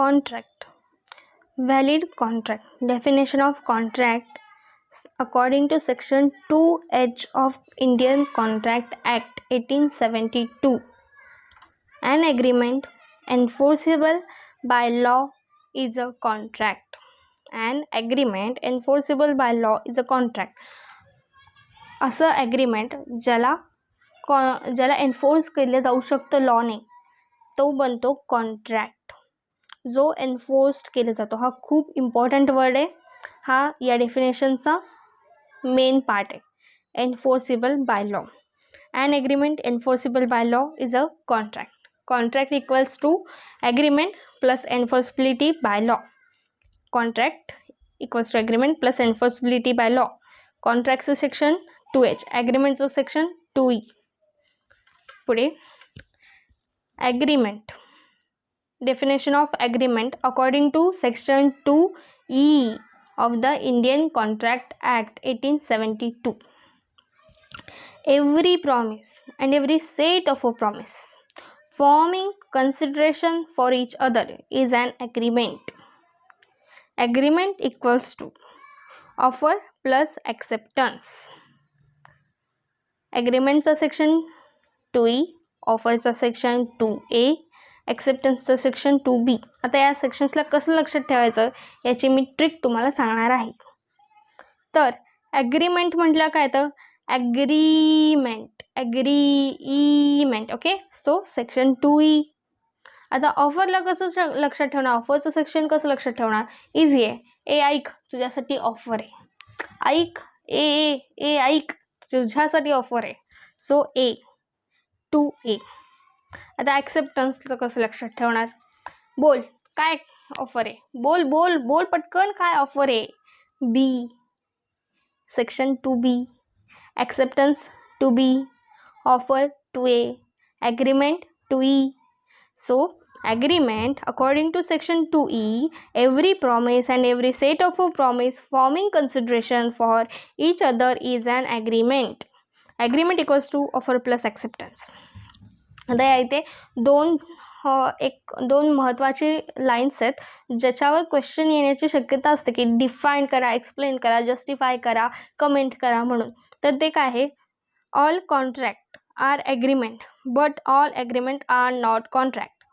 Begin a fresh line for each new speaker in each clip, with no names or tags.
Contract. Valid contract. Definition of contract according to Section 2H of Indian Contract Act 1872. An agreement enforceable by law is a contract. An agreement enforceable by law is a contract. असं agreement ज्याला enforce केलं जाऊ शकतं लॉने तो बनतो contract. जो enforced केला जातो हा खूप इम्पॉर्टंट वर्ड आहे. हा या डेफिनेशनचा मेन पार्ट आहे. Enforceable by law. An agreement enforceable by law is a contract. Contract equals to agreement plus enforceability by law. Contract equals to agreement plus enforceability by law. Contracts is section 2H. Agreements is section 2E. पुढे agreement. Definition of agreement according to section 2E of the Indian Contract Act 1872. Every promise and every set of a promise forming consideration for each other is an agreement. Agreement equals to offer plus acceptance. Agreementचा section 2E, ऑफरचा section 2A, acceptanceचा section 2B. आता या सेक्शन्सला कसं लक्षात ठेवायचं याची मी trick तुम्हाला सांगणार आहे. तर ॲग्रीमेंट म्हटलं काय तर agreement. Okay. So section 2E. आता ऑफरला कसं लक्षात ठेवणार, ऑफरचं सेक्शन कसं लक्षात ठेवणार, इझी आहे. ए ऐक तुझ्यासाठी ऑफर आहे. ऐक ए ऐक तुझ्यासाठी ऑफर आहे. सो ए 2A. आता ॲक्सेप्टन्सचं कसं लक्षात ठेवणार, बोल काय ऑफर आहे, बोल बोल बोल पटकन काय ऑफर आहे. B section 2B. Acceptance 2B, offer 2A, agreement 2E. So agreement according to section 2E, every promise and every set of a promise forming consideration for each other is an agreement. Agreement equals to offer plus acceptance. आता या इथे दोन महत्त्वाचे lines आहेत ज्याच्यावर question येण्याची शक्यता असते की डिफाईन करा, एक्सप्लेन करा, जस्टिफाय करा, कमेंट करा म्हणून. तर ते काय आहे, all contract are agreement but all agreement are not contract.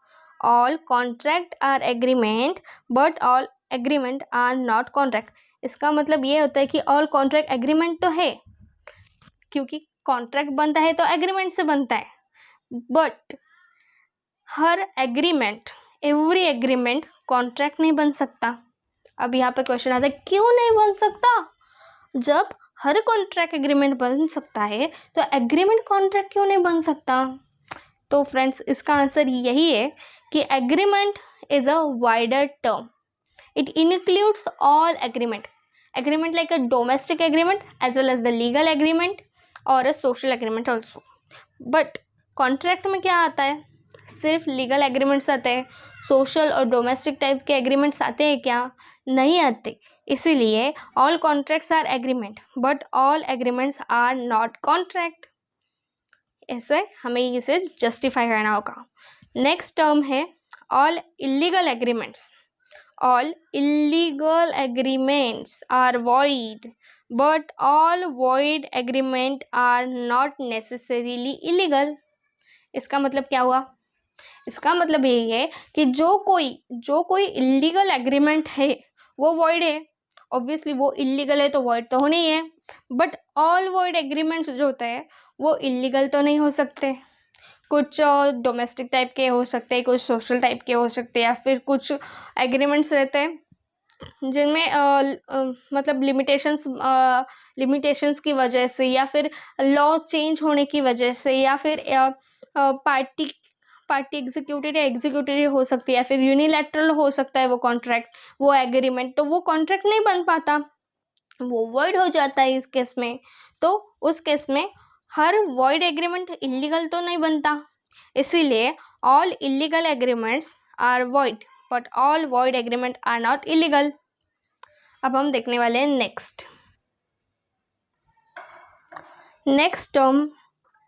All contract are agreement but all agreement are not contract. इसका मतलब ये होता है कि ऑल कॉन्ट्रैक्ट एग्रीमेंट तो है, क्योंकि कॉन्ट्रैक्ट बनता है तो एग्रीमेंट से बनता है, but her agreement, every agreement contract नहीं बन सकता. अब यहाँ पे क्वेश्चन आता है क्यों नहीं बन सकता. जब हर कॉन्ट्रैक्ट एग्रीमेंट बन सकता है तो एग्रीमेंट कॉन्ट्रैक्ट क्यों नहीं बन सकता. तो फ्रेंड्स इसका आंसर यही है कि agreement is a wider term. It includes all agreement. Agreement like a domestic agreement as well as the legal agreement और a social agreement also. But contract में क्या आता है, सिर्फ लीगल एग्रीमेंट्स आते हैं. सोशल और डोमेस्टिक टाइप के एग्रीमेंट्स आते हैं क्या, नहीं आते. इसीलिए all contracts are agreement but all agreements are not contract. ऐसे हमें इसे जस्टिफाई करना होगा. नेक्स्ट टर्म है all illegal agreements. All illegal agreements are void but all void agreement are not necessarily illegal. इसका मतलब क्या हुआ, इसका मतलब यही है कि जो कोई इलीगल एग्रीमेंट है वो वॉइड है. ऑब्वियसली वो इलीगल है तो वॉइड तो होना ही है. बट ऑल वॉइड एग्रीमेंट्स जो होते हैं वो इलीगल तो नहीं हो सकते. कुछ डोमेस्टिक टाइप के हो सकते हैं, कुछ सोशल टाइप के हो सकते हैं, या फिर कुछ एग्रीमेंट्स रहते हैं जिनमें मतलब लिमिटेशंस की वजह से, या फिर लॉ चेंज होने की वजह से, या फिर पार्टी एग्जीक्यूटिव या एग्जीक्यूटिव हो सकती है, या फिर यूनिलैटरल हो सकता है वो कॉन्ट्रैक्ट, वो एग्रीमेंट. तो वो कॉन्ट्रैक्ट नहीं बन पाता, वो वॉइड हो जाता है इस केस में. तो उस केस में हर वॉइड एग्रीमेंट इलीगल तो नहीं बनता. इसीलिए all illegal agreements are void but all void agreement are not illegal. अब हम देखने वाले हैं next term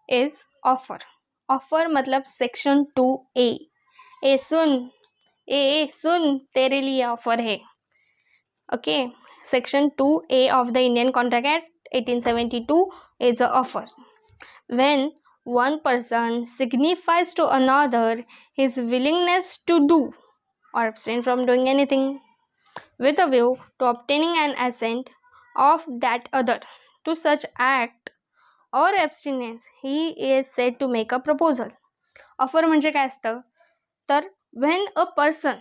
is offer. Offer मतलब सेक्शन 2A. ए सुन, ए सुन तेरे लिए ऑफर है. Okay, section 2A of the Indian Contract Act 1872 is an offer. When one person signifies to another his willingness to do or abstain from doing anything with a view to obtaining an assent of that other to such act or abstinence, he is said to make a proposal. Offer म्हणजे काय असतं तर when a person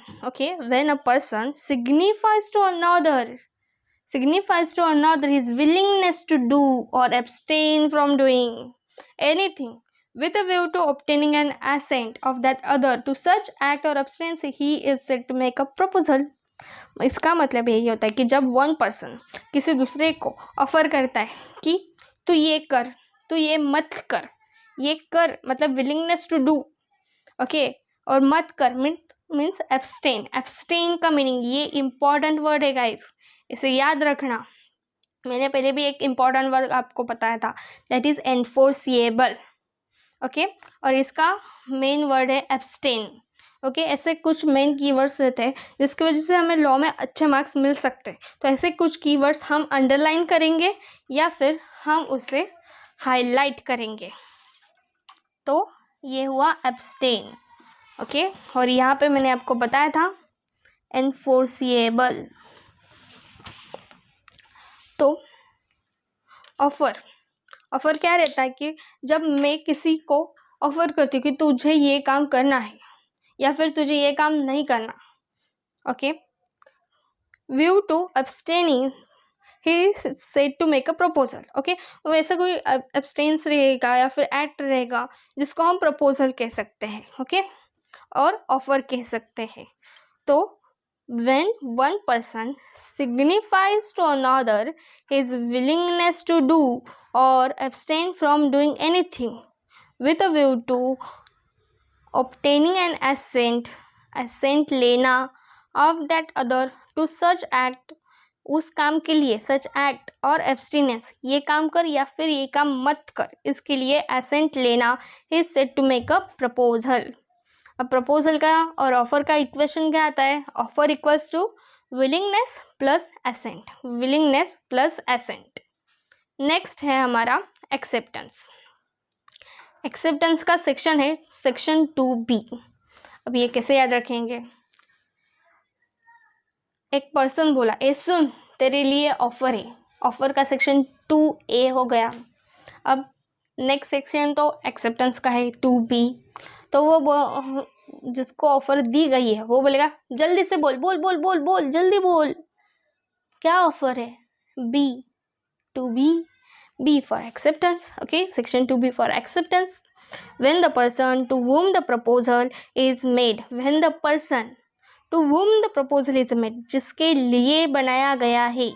signifies to another his willingness to do or abstain from doing anything with a view to obtaining an assent of that other to such act or abstinence, he is said to make a proposal. इसका मतलब यही होता है कि जब one person किसी दूसरे को ऑफर करता है कि तू ये कर, तू ये मत कर, ये कर मतलब विलिंगनेस टू डू, ओके, और मत कर मीन्स एब्सटेन का मीनिंग, ये इम्पॉर्टेंट वर्ड है गाइस, इसे याद रखना. मैंने पहले भी एक इम्पॉर्टेंट वर्ड आपको बताया था, दैट इज एनफोर्सिएबल. ओके, और इसका मेन वर्ड है एब्सटेन. ओके, ऐसे कुछ मेन कीवर्ड्स रहते हैं जिसकी वजह से हमें लॉ में अच्छे मार्क्स मिल सकते हैं. तो ऐसे कुछ कीवर्ड्स हम अंडरलाइन करेंगे या फिर हम उसे हाईलाइट करेंगे. तो ये हुआ एब्सटेन. ओके, और यहाँ पे मैंने आपको बताया था एनफोर्सिएबल. तो ऑफर क्या रहता है कि जब मैं किसी को ऑफर करती हूँ कि तुझे ये काम करना है या फिर तुझे ये काम नहीं करना. Okay, view to abstaining he said to make a proposal. Okay, वैसा कोई अब्सटेंस रहेगा या फिर एक्ट रहेगा जिसको हम प्रपोजल कह सकते हैं. ओके, और ऑफर कह सकते हैं. तो when one person signifies to another his willingness to do or abstain from doing anything with a view to obtaining an assent लेना of that other to such act, उस काम के लिए such act और abstinence, ये काम कर या फिर ये काम मत कर, इसके लिए assent लेना is said to make a proposal. अब प्रपोजल का और ऑफर का इक्वेशन क्या आता है? Offer equals to willingness plus assent, willingness plus assent. Next है हमारा एक्सेप्टेंस. एक्सेप्टेंस का सेक्शन है सेक्शन 2B. अब ये कैसे याद रखेंगे? एक पर्सन बोला ए सुन तेरे लिए ऑफर है, ऑफर का सेक्शन 2A हो गया. अब नेक्स्ट सेक्शन तो एक्सेप्टेंस का है 2B. तो वो जिसको ऑफर दी गई है वो बोलेगा जल्दी से बोल बोल बोल बोल बोल जल्दी बोल, क्या ऑफर है? B, 2B, B for acceptance. Okay, section 2B for acceptance. When the person to whom the proposal is made, when the person to whom the proposal is made, जिसके लिए बनाया गया है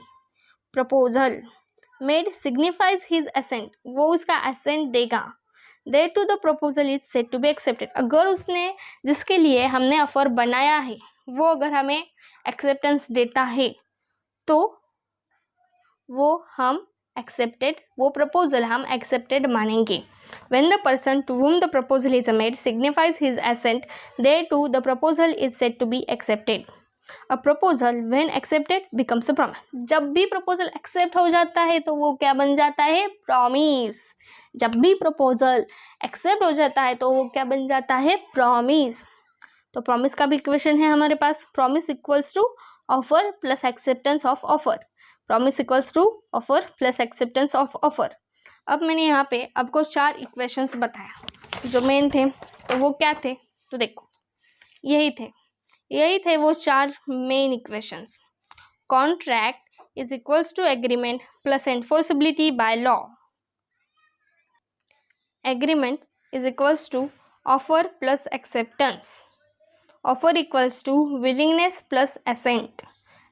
proposal, made signifies his assent, वो उसका assent देगा. There to the proposal is said to be accepted. अगर उसने जिसके लिए हमने ऑफर बनाया है वो अगर हमें एक्सेप्टेंस देता है तो वो हम एक्सेप्टेड, वो प्रपोजल हम एक्सेप्टेड मानेंगे. When the person to whom the proposal is made signifies his assent, thereto the proposal is said to be accepted. A proposal when accepted becomes a promise. जब भी प्रपोजल एक्सेप्ट हो जाता है तो वो क्या बन जाता है? प्रॉमिस. जब भी प्रपोजल एक्सेप्ट हो जाता है तो वो क्या बन जाता है? प्रॉमिस. तो प्रॉमिस का भी इक्वेशन है हमारे पास, promise equals to offer plus acceptance of offer. Promise equals to offer plus acceptance of offer. अब मैंने यहाँ पे आपको 4 इक्वेशंस बताया जो मेन थे. तो वो क्या थे? तो देखो यही थे वो 4 main equations. Contract is equals to agreement plus enforceability by law. Agreement is equals to offer plus acceptance. Offer equals to willingness plus assent.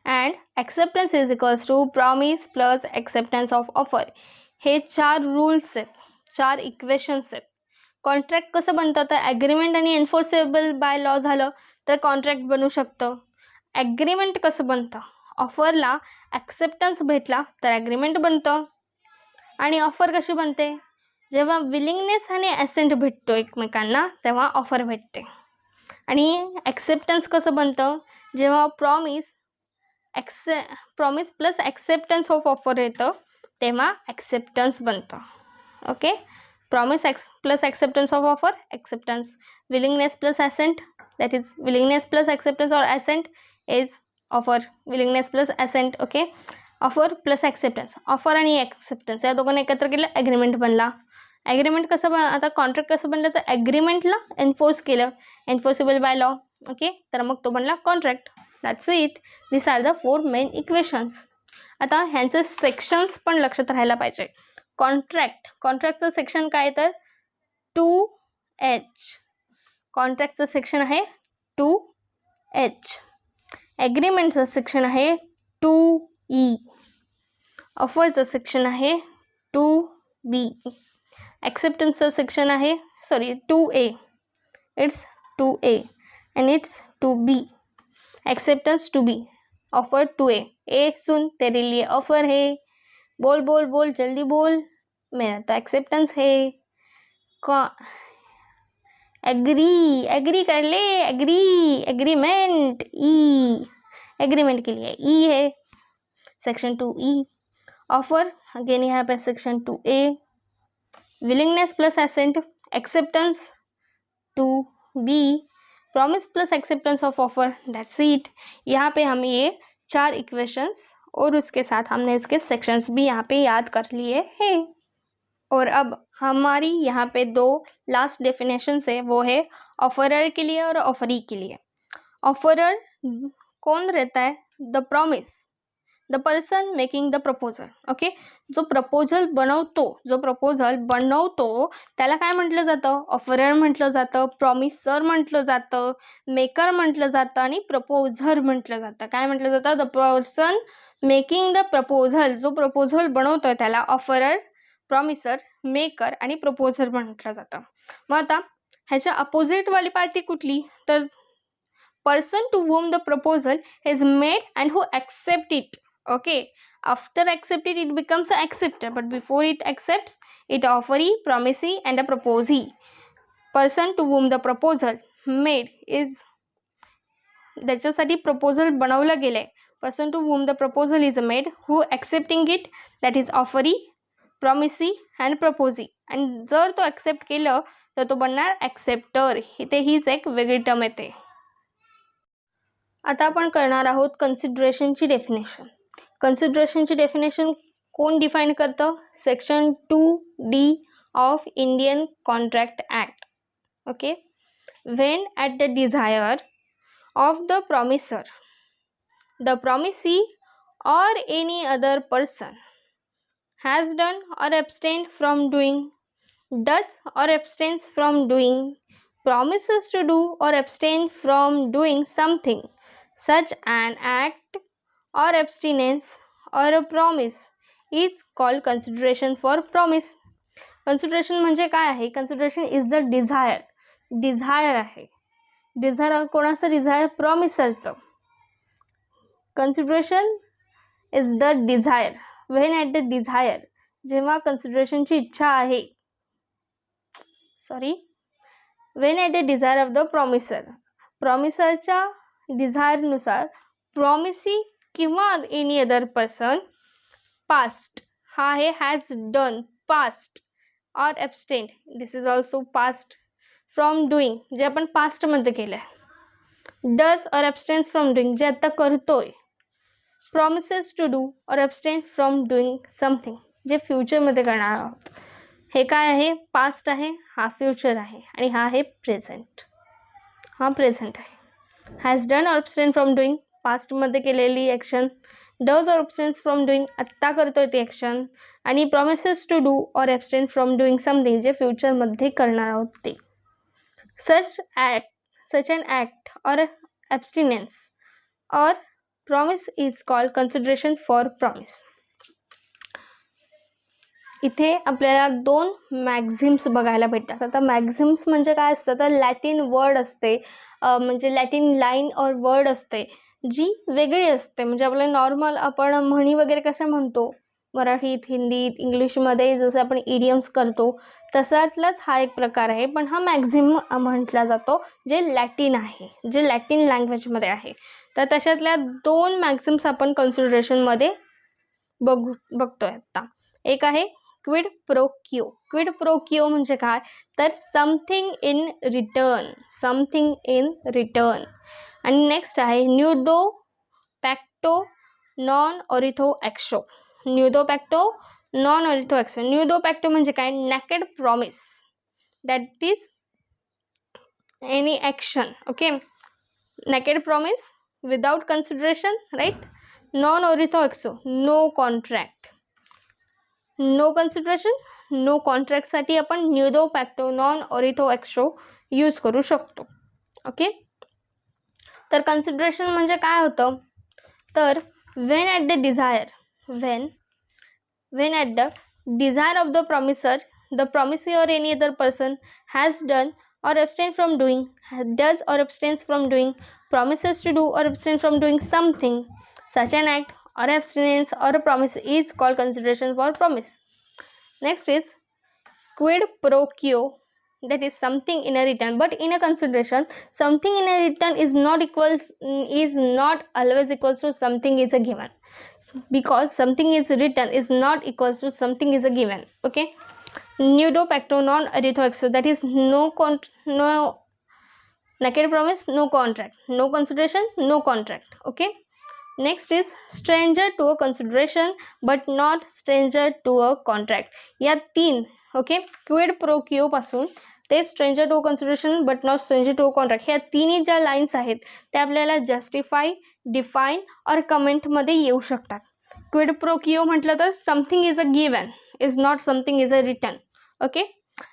And acceptance is equals to promise plus acceptance of offer. हे 4 rules आहेत, 4 equations आहेत. Contract कसं बनतं? तर agreement आणि एन्फोर्सेबल by law झालं तर contract बनू शकतं. ॲग्रीमेंट कसं बनतं? ऑफरला ॲक्सेप्टन्स भेटला तर ॲग्रीमेंट बनतं. आणि ऑफर कशी बनते? जेव्हा विलिंगनेस आणि ॲसेंट भेटतो एकमेकांना तेव्हा ऑफर भेटते. आणि ॲक्सेप्टन्स कसं बनतं, जेव्हा promise plus acceptance of offer येतं तेव्हा ॲक्सेप्टन्स बनतं. Okay, promise plus acceptance of offer acceptance, willingness plus ascent that is willingness plus acceptance or ascent is offer, willingness plus ascent. Okay, offer plus acceptance, offer आणि acceptance या दोघांना एकत्र केलं agreement बनला. Agreement कसं आता contract कसं बनलं तर ॲग्रीमेंटला एन्फोर्स केलं, एन्फोर्सेबल बाय लॉ. ओके, तर मग तो बनला contract. That's it. This are the 4 main equations. आता ह्यांचे सेक्शन्स पण लक्षात राहायला पाहिजे. कॉन्ट्रॅक्टचं सेक्शन काय तर 2H, कॉन्ट्रॅक्टचं सेक्शन आहे 2H. ॲग्रीमेंटचं सेक्शन आहे 2E. ऑफरचं सेक्शन आहे 2B. ॲक्सेप्टन्सचं सेक्शन आहे 2A. It's 2A and it's 2B. Acceptance 2B, offer 2A. ए सुन, तेरे लिए ऑफर है, बोल बोल बोल जल्दी बोल, मेरा तो एक्सेप्टेंस है. एग्री कर ले, एग्रीमेंट. ई, एग्रीमेंट के लिए ई है, सेक्शन 2E. ऑफर अगेन यहाँ पे section 2A. Willingness plus assent acceptance 2B. Promise plus acceptance of offer, that's it. यहाँ पे हम ये 4 इक्वेशंस और उसके साथ हमने इसके सेक्शंस भी यहाँ पे याद कर लिए हैं. और अब हमारी यहाँ पे 2 लास्ट डेफिनेशंस है, वो है ऑफरर के लिए और ऑफरी के लिए. ऑफरर कौन रहता है? The promise, the person making the proposal. Okay, जो प्रपोजल बनवतो त्याला काय म्हटलं जातं? ऑफरर म्हटलं जातं, प्रॉमिसर म्हटलं जातं, मेकर म्हटलं जातं आणि प्रपोजर म्हटलं जातं. काय म्हटलं जातं? The person making the proposal. जो प्रपोजल बनवतोय त्याला ऑफरर, प्रॉमिसर, मेकर आणि प्रपोजर म्हटलं जातं. मग आता ह्याच्या अपोजिटवाली पार्टी कुठली? तर person to whom the proposal is made and who accept it. Okay, after accepted it becomes a acceptor, but before it accepts it offeree, promisee and a proposee. Person to whom the proposal made is, त्याच्यासाठी proposal बनवलं गेलंय. Person to whom the proposal is made, who accepting it, that is offeree, promisee and proposee. आणि जर तो accept केलं तर तो बनणार acceptor. इथे हीच एक वेगळी टर्म येते. आता आपण करणार आहोत कन्सिडरेशनची डेफिनेशन. कन्सिडरेशनची डेफिनेशन कोण डिफाईन करतं? Section 2D of Indian contract act. Okay, when at the desire of the promisor, the promisee or any other person has done or abstained from doing, does or abstains from doing, promises to do or abstain from doing something, such an act or abstinence or a promise is called consideration for promise. Consideration म्हणजे काय आहे? Consideration is the desire. Desire आहे. Desire कोणाचं? Desire प्रॉमिसरचं. Consideration is the desire. When at the desire, जेव्हा कन्सिडरेशनची इच्छा आहे, when at the desire of the promisor, प्रॉमिसरच्या डिझायरनुसार प्रॉमिसी किंवा एनी अदर पर्सन, पास्ट हा आहे has done, past or abstained, this is also past, from doing जे आपण पास्टमध्ये केलं आहे, does or abstains from doing जे आत्ता करतोय, promises to do or abstain from doing something जे फ्युचरमध्ये करणार आहोत. हे काय आहे? पास्ट आहे, हा फ्युचर आहे आणि हा आहे प्रेझेंट. हा प्रेझेंट आहे. Has done or abstain from doing पास्टमध्ये केलेली action, does or abstains from doing आत्ता करतोय ती ॲक्शन, आणि promises to do or abstain from doing something जे फ्युचरमध्ये करणार आहोत ते. such an act or abstinence or promise is called consideration for promise. इथे आपल्याला 2 मॅक्झिम्स बघायला भेटतात. आता मॅक्झिम्स म्हणजे काय असतं? तर लॅटिन वर्ड असते, म्हणजे लॅटिन लाईन और वर्ड असते जी वेगळी असते. म्हणजे आपल्याला नॉर्मल आपण म्हणी वगैरे कशा म्हणतो मराठीत, हिंदीत, इंग्लिशमध्ये जसं आपण इडियम्स करतो तसातलाच हा एक प्रकार आहे, पण हा मॅक्झिमम म्हटला जातो जे लॅटिन आहे, जे लॅटिन लँग्वेजमध्ये आहे. तर तशातल्या 2 मॅक्झिम्स आपण कन्सिडरेशनमध्ये बघतोय आत्ता. एक आहे क्विड प्रो क्यो. क्विड प्रो क्यो म्हणजे काय, तर something in return, something in return. आणि नेक्स्ट आहे न्यूडो पॅक्टो non oritur ॲक्शो. न्यूडो पॅक्टो non oritur ॲक्शो. न्यूडो pacto म्हणजे काय, naked promise that is any action. Okay, naked promise without consideration, right. Non oritur actio, no contract, no consideration, no कॉन्ट्रॅक्टसाठी आपण nudo पॅक्टो non oritur ॲक्शो use करू शकतो. Okay, तर consideration म्हणजे काय होतं, तर when at the desire, when at the desire of the promiser, the promisee or any other person has done or abstained from doing, does or abstains from doing, promises to do or abstain from doing something, such an act or abstinence or a promise is called consideration for promise. Next is quid pro quo, that is something in a return. But in a consideration, something in a return is not always equals to something is a given, because something is written is not equals to something is a given. Okay, nudo pacto non aritho exo, that is no naked promise, no contract, no consideration, no contract. Okay, next is stranger to a consideration but not stranger to a contract. या 3 okay, Kwid pro quo पासून ते stranger to consideration but not stranger to contract, ह्या तिन्ही ज्या lines आहेत त्या आपल्याला justify, define और कमेंटमध्ये येऊ शकतात. क्विड प्रो क्यो म्हटलं तर something is a given, is not something is a return. Okay,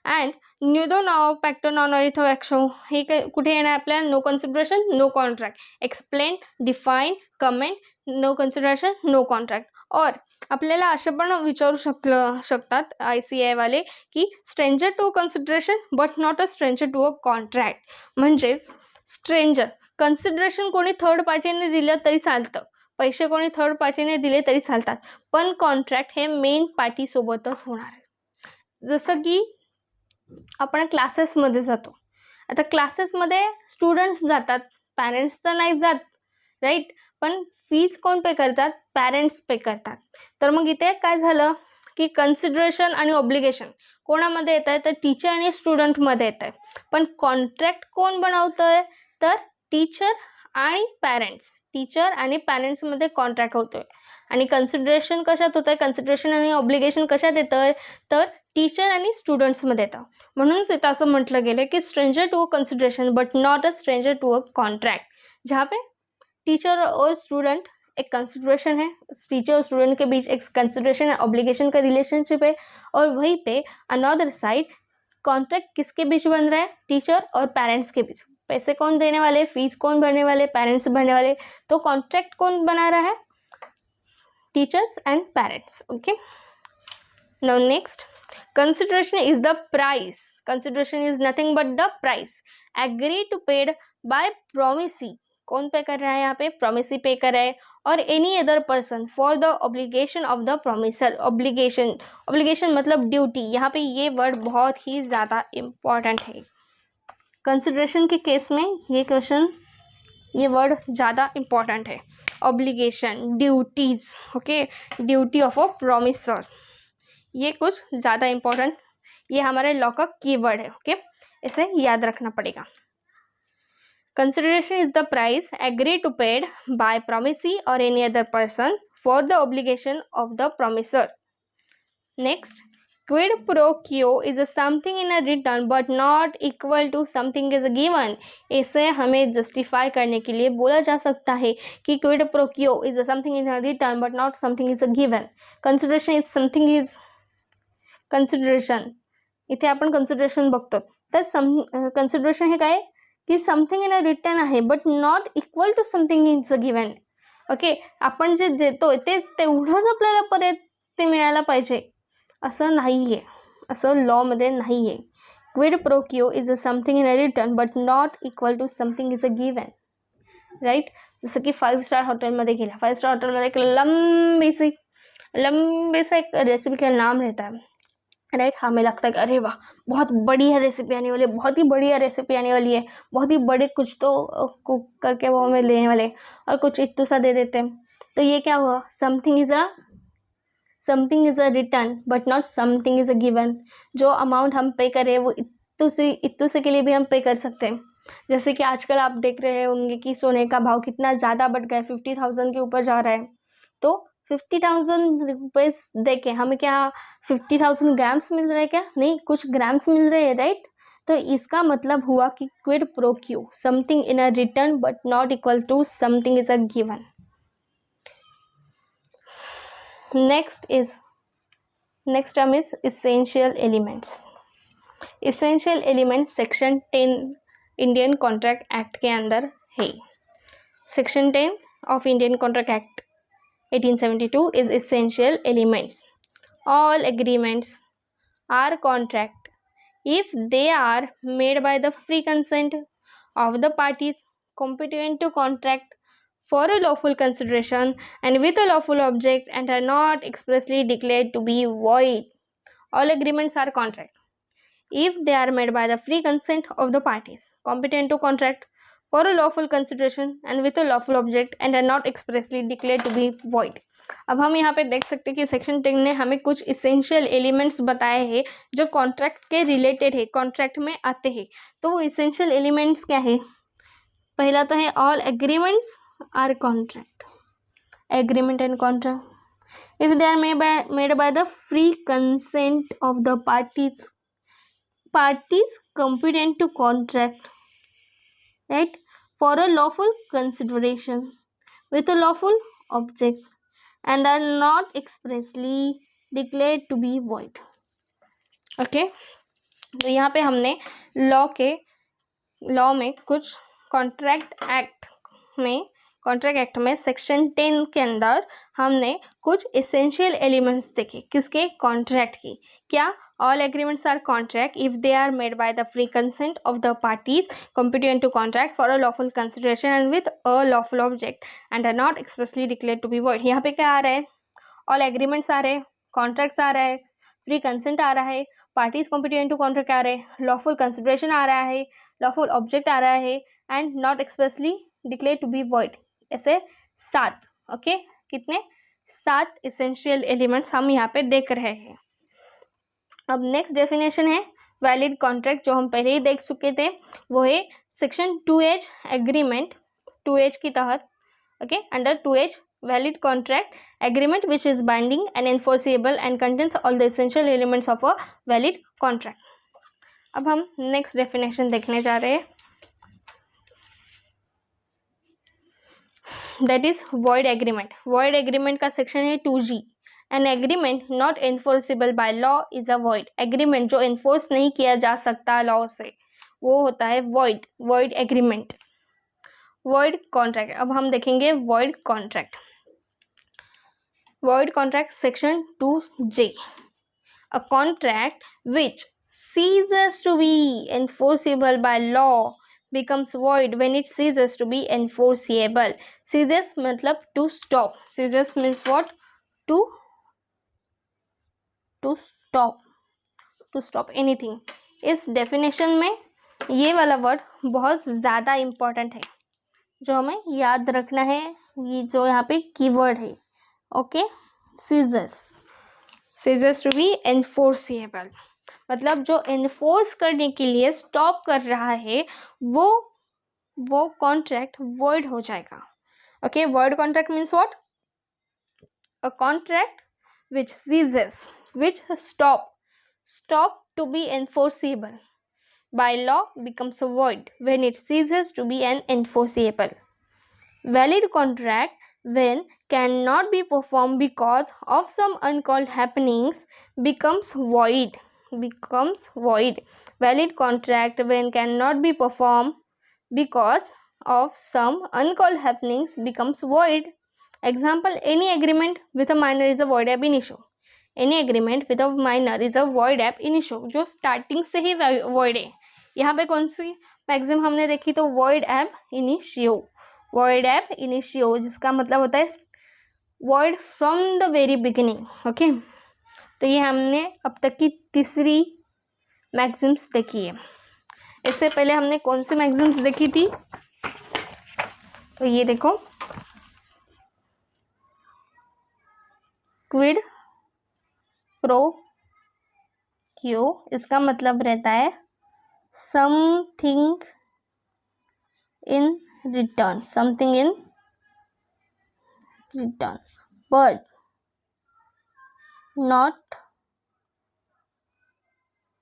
and nudo नॉ पॅक्टो नॉन ऑरिथो ॲक्शो हे कुठे येणार आपल्याला, no consideration, no contract, explain, define, comment, no consideration, no contract. और आपल्याला असे पण विचारू शकतात ICAI वाले की stranger to consideration but not a stranger to a contract. म्हणजेच स्ट्रेंजर कन्सिडरेशन कोणी थर्ड पार्टीने दिलं तरी चालतं, पैसे कोणी थर्ड पार्टीने दिले तरी चालतात, पण कॉन्ट्रॅक्ट हे मेन पार्टीसोबतच होणार. जसं की आपण क्लासेसमध्ये जातो, आता क्लासेसमध्ये स्टुडंट्स जातात, पॅरेंट्स तर नाही जात, राईट. पण फीज कोण पे करतात, पॅरेंट्स पे करतात. तर मग इथे काय झालं की कन्सिडरेशन आणि ऑब्लिगेशन कोणामध्ये येत आहे, तर टीचर आणि स्टुडंटमध्ये येत आहे. पण कॉन्ट्रॅक्ट कोण बनवतं आहे, तर टीचर आणि पॅरेंट्स, टीचर आणि पॅरेंट्समध्ये कॉन्ट्रॅक्ट होतो आहे. आणि कन्सिडरेशन कशात होतं आहे, कन्सिडरेशन आणि ऑब्लिगेशन कशात येतं आहे, तर टीचर आणि स्टुडंट्समध्ये येतं. म्हणूनच इथं असं म्हटलं गेलं की stranger to a consideration but not a stranger to a contract, जहाँ पे टीचर और स्टूडेंट एक कंसिडरेशन है, टीचर और स्टूडेंट के बीच एक कंसिडरेशन है, ऑब्लिगेशन का रिलेशनशिप है, और वहीं पे अनदर साइड कॉन्ट्रैक्ट किसके बीच बन रहा है, टीचर और पेरेंट्स के बीच. पैसे कौन देने वाले, फीस कौन भरने वाले, पेरेंट्स भरने वाले, तो कॉन्ट्रैक्ट कौन बना रहा है, teachers and parents. Okay, now next, consideration is the price. Consideration is nothing but the price agreed to paid by promisee. कौन पे कर रहा है यहाँ पे, promisee पे कर रहा है, और any other person for the obligation of the promiser. obligation मतलब ड्यूटी, यहाँ पे ये वर्ड बहुत ही ज़्यादा इम्पॉर्टेंट है. कंसिडरेशन के केस में ये क्वेश्चन, ये वर्ड ज़्यादा इम्पॉर्टेंट है. Obligation, duties, okay, duty of a promiser, ये कुछ ज़्यादा इम्पोर्टेंट, ये हमारे लॉ का कीवर्ड है. ओके, इसे याद रखना पड़ेगा. Consideration is the price agree to paid by promisee और any other person for the obligation of the promisor. Next, quid pro quo is a something in a return but not equal to something is a given. इसे हमें justify करने के लिए बोला जा सकता है कि quid pro quo is a something in a return but not something is a given. Consideration is something is consideration, इथे आपण कन्सिडरेशन बघतो, तर कन्सिडरेशन हे काय की समथिंग इन अ रिटर्न आहे but not equal to something is a given. Okay, आपण जे देतो तेच तेवढंच आपल्याला परत ते मिळायला पाहिजे असं नाही आहे, असं लॉमध्ये नाही आहे. Quid pro quo is a something in a return but not equal to something is a given, right. जसं की 5 स्टार हॉटेलमध्ये गेला, 5 स्टार हॉटेलमध्ये एक लंबीची लंबे से एक रेसिपी का नाम रहता है, राइट। हमें लगता है कि अरे वाह बहुत बढ़िया रेसिपी आने वाली है, बहुत ही बढ़िया रेसिपी आने वाली है, बहुत ही बड़े कुछ तो कुक करके वो हमें लेने वाले, और कुछ इतना सा दे देते हैं। तो ये क्या हुआ, something is a return but not something is a given. जो अमाउंट हम पे करें वो इतने से के लिए भी हम पे कर सकते हैं। जैसे कि आजकल आप देख रहे होंगे कि सोने का भाव कितना ज़्यादा बढ़ गया है, 50,000 के ऊपर जा रहा है। तो 50,000 रुपीज़ देके हमें क्या 50,000 ग्राम्स मिल रहा है क्या? नहीं, कुछ ग्राम्स मिल रहे हैं, राइट। तो इसका मतलब हुआ कि quid pro quo, something in a return but not equal to something is a given. Next term is essential elements. Essential elements section 10 Indian contract act के अंदर है। Section 10 of Indian contract act 1872 is essential elements. All agreements are contract if they are made by the free consent of the parties competent to contract for a lawful consideration and with a lawful object and are not expressly declared to be void. All agreements are contract if they are made by the free consent of the parties competent to contract for a lawful consideration and with a lawful object and are not expressly declared to be void. अब हम यहाँ पे देख सकते हैं कि section 10 ने हमें कुछ इसेंशियल एलिमेंट्स बताए हैं जो कॉन्ट्रैक्ट के रिलेटेड है, कॉन्ट्रैक्ट में आते हैं। तो वो इसेंशियल एलिमेंट्स क्या है? पहला तो है all agreements are contract, agreement and contract if they are made by the free consent of the parties competent to contract, right, for a lawful consideration with a lawful object and are not expressly declared to be void. Okay, तो यहाँ पे हमने law में कुछ contract act में section 10 के अंदर हमने कुछ एसेंशियल एलिमेंट्स देखे, किसके? कॉन्ट्रैक्ट की। क्या? All agreements are contract if they are made by the free consent of the parties competent to contract for a lawful consideration and with a lawful object and are not expressly declared to be void. यहाँ पे क्या आ रहा है? All agreements आ रहे हैं, contracts आ रहा है, free consent आ रहा है, पार्टीज कॉम्पिटेंट टू कॉन्ट्रैक्ट आ रहे हैं, लॉफुल कंसिडरेशन आ रहा है, लॉफुल ऑब्जेक्ट आ रहा है and not expressly declare to be void. ऐसे 7, ओके, कितने? 7 एसेंशियल एलिमेंट्स हम यहाँ पे देख रहे हैं। अब नेक्स्ट डेफिनेशन है वैलिड कॉन्ट्रैक्ट, जो हम पहले ही देख चुके थे। वो है सेक्शन 2H एग्रीमेंट, 2H के तहत, okay, under 2H valid contract agreement which is binding and enforceable and contains all the essential elements of a valid contract. अब हम नेक्स्ट डेफिनेशन देखने जा रहे हैं, that is void agreement. void agreement का section है 2G. An agreement not enforceable by law is a void. agreement जो enforce नहीं किया जा सकता लॉ से वो होता है void agreement. void contract, अब हम देखेंगे void contract. Void contract section 2J. A contract which ceases to be enforceable by law becomes void when it ceases to be enforceable. Ceases मतलब to stop. Ceases means what? To stop anything. इस definition में ये वाला word बहुत ज़्यादा important है जो हमें याद रखना है, ये जो यहाँ पे कीवर्ड है, ओके, सीजर्स टू बी एनफोर्सेबल, मतलब जो एनफोर्स करने के लिए स्टॉप कर रहा है वो कॉन्ट्रैक्ट वॉइड हो जाएगा। Okay, void contract means what? A contract which ceases, which stop to be enforceable by law becomes void when it ceases to be an enforceable. Valid contract when cannot be performed because of some uncalled happenings becomes void. Valid contract when cannot be performed because of some uncalled happenings becomes void. Example, any agreement with a minor is a void ab initio. Any agreement with a minor is a void ab initio, जो starting से ही void है। यहाँ पे कौन सी maxim हमने देखी? तो void ab initio, जिसका मतलब होता है void from the very beginning. Okay, तो ये हमने अब तक की तीसरी मैक्सिम्स देखी है। इससे पहले हमने कौन सी मैक्सिम्स देखी थी? तो ये देखो, क्विड प्रो क्यो, इसका मतलब रहता है something in return, something in return, but not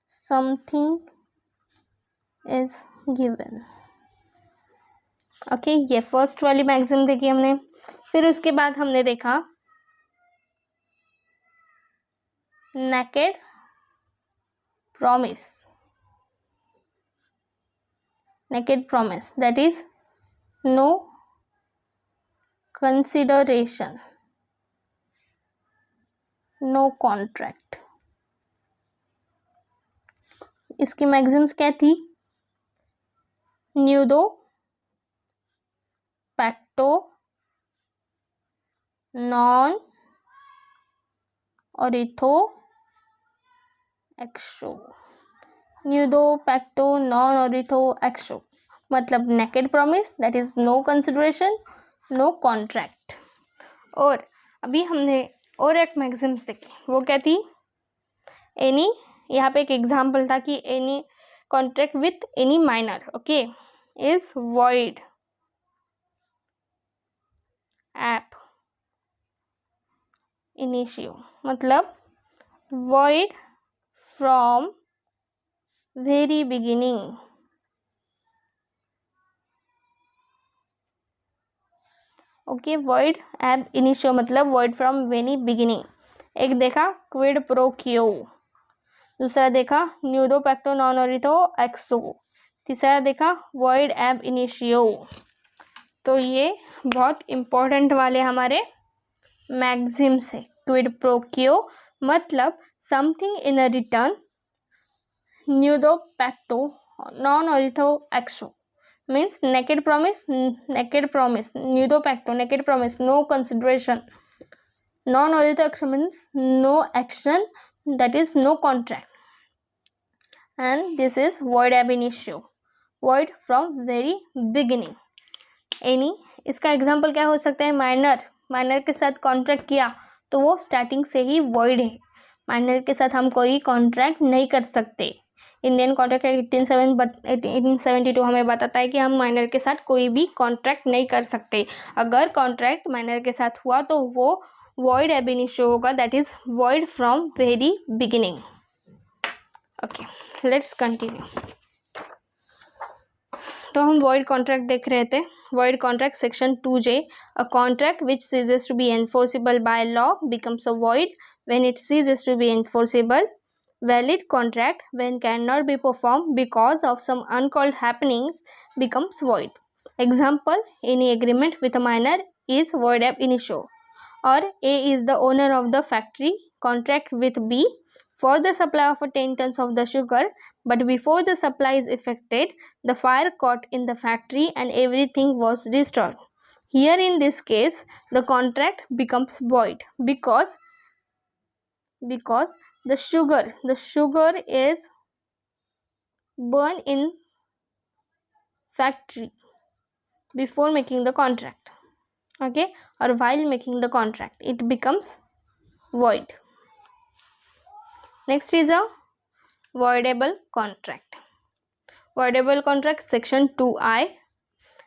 something is given. Okay, ये फर्स्ट वाली मैक्सिम देखी हमने। फिर उसके बाद हमने देखा naked promise, naked promise, that is no consideration, no contract. इसकी मैक्सिम्स क्या थी? न्यूडो पैक्टो नॉन ऑरिथो एक्सो, न्यूडो पैक्टो नॉन ऑरिथो एक्सो, मतलब naked promise, that is no consideration, no contract. और अभी हमने और एक मैक्सिम्स देखी, वो क्या थी? एनी, यहाँ पे एक एग्जाम्पल था कि any contract with any minor, okay, is void app initio, मतलब void from very beginning। Okay, void ab initio मतलब void from very beginning। एक देखा क्विड प्रो क्यो, दूसरा देखा न्यूडो पैक्टो नॉन ऑरिथो एक्सो, तीसरा देखा void ab initio। तो ये बहुत इंपॉर्टेंट वाले हमारे मैक्सिम्स है। क्विड प्रो क्यो मतलब something in a return, nudo pacto non oritur actio means naked promise, nudo pacto, naked promise, no consideration, non orito action means no action, that is no contract, and this is void ab initio, void from very beginning। any, इसका example क्या हो सकता है? Minor के साथ contract किया तो वो स्टार्टिंग से ही void है, माइनर के साथ हम कोई कॉन्ट्रैक्ट नहीं कर सकते। इंडियन कॉन्ट्रैक्ट 1872 हमें बताता है कि हम माइनर के साथ कोई भी कॉन्ट्रैक्ट नहीं कर सकते। अगर कॉन्ट्रैक्ट माइनर के साथ हुआ तो वो वॉइड एब इनिशियो होगा, that is void from very beginning. Okay, let's continue. तो हम वॉइड कॉन्ट्रैक्ट देख रहे थे। Void contract section 2J, a contract which ceases to be enforceable by law becomes a void when it ceases to be enforceable. Valid contract when cannot be performed because of some uncalled happenings becomes void. Example, any agreement with a minor is void ab initio. Or A is the owner of the factory, contract with B for the supply of 10 tons of the sugar, but before the supply is effected, the fire caught in the factory and everything was destroyed. Here in this case, the contract becomes void because the sugar is burned in factory before making the contract, okay, or while making the contract, it becomes void. Next is a voidable contract. Voidable contract section 2I,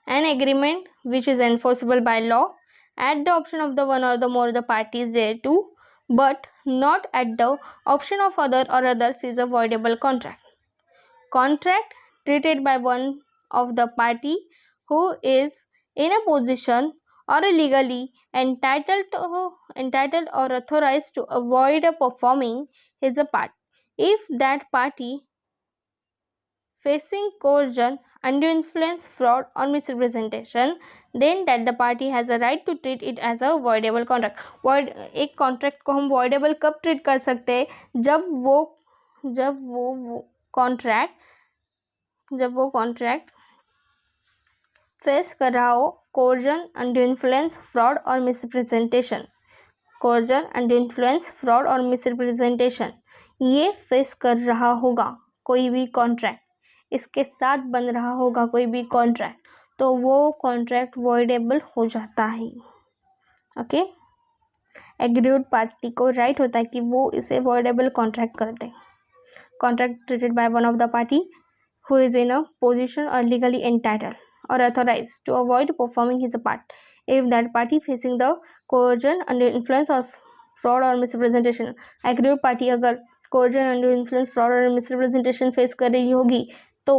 an agreement which is enforceable by law at the option of the one or the more the parties thereto, but not at the option of other or others, is a voidable contract. Contract treated by one of the party who is in a position or legally entitled or authorized to avoid performing his part. If that party facing coercion, undue influence, fraud or misrepresentation, then that the party has a right to treat it as a voidable contract. void एक contract को हम voidable कब treat कर सकते हैं? जब वो contract face कर रहा हो कोर्जन, अनड्यू इन्फ्लुएंस, फ्रॉड और मिसप्रेजेंटेशन। कोर्जन एंड इन्फ्लुएंस, फ्रॉड और मिसरिप्रेजेंटेशन ये फेस कर रहा होगा कोई भी कॉन्ट्रैक्ट, इसके साथ बन रहा होगा कोई भी कॉन्ट्रैक्ट, तो वो कॉन्ट्रैक्ट वॉइडेबल हो जाता है. ओके, एग्रीड पार्टी को राइट होता है कि वो इसे वॉइडेबल कॉन्ट्रैक्ट कर दे. Contract treated by one of the party who is in a position or legally entitled or authorized to avoid performing his part if that party facing the coercion under influence of fraud or misrepresentation. aggrieved party अगर coercion under influence, fraud or misrepresentation face कर रही होगी तो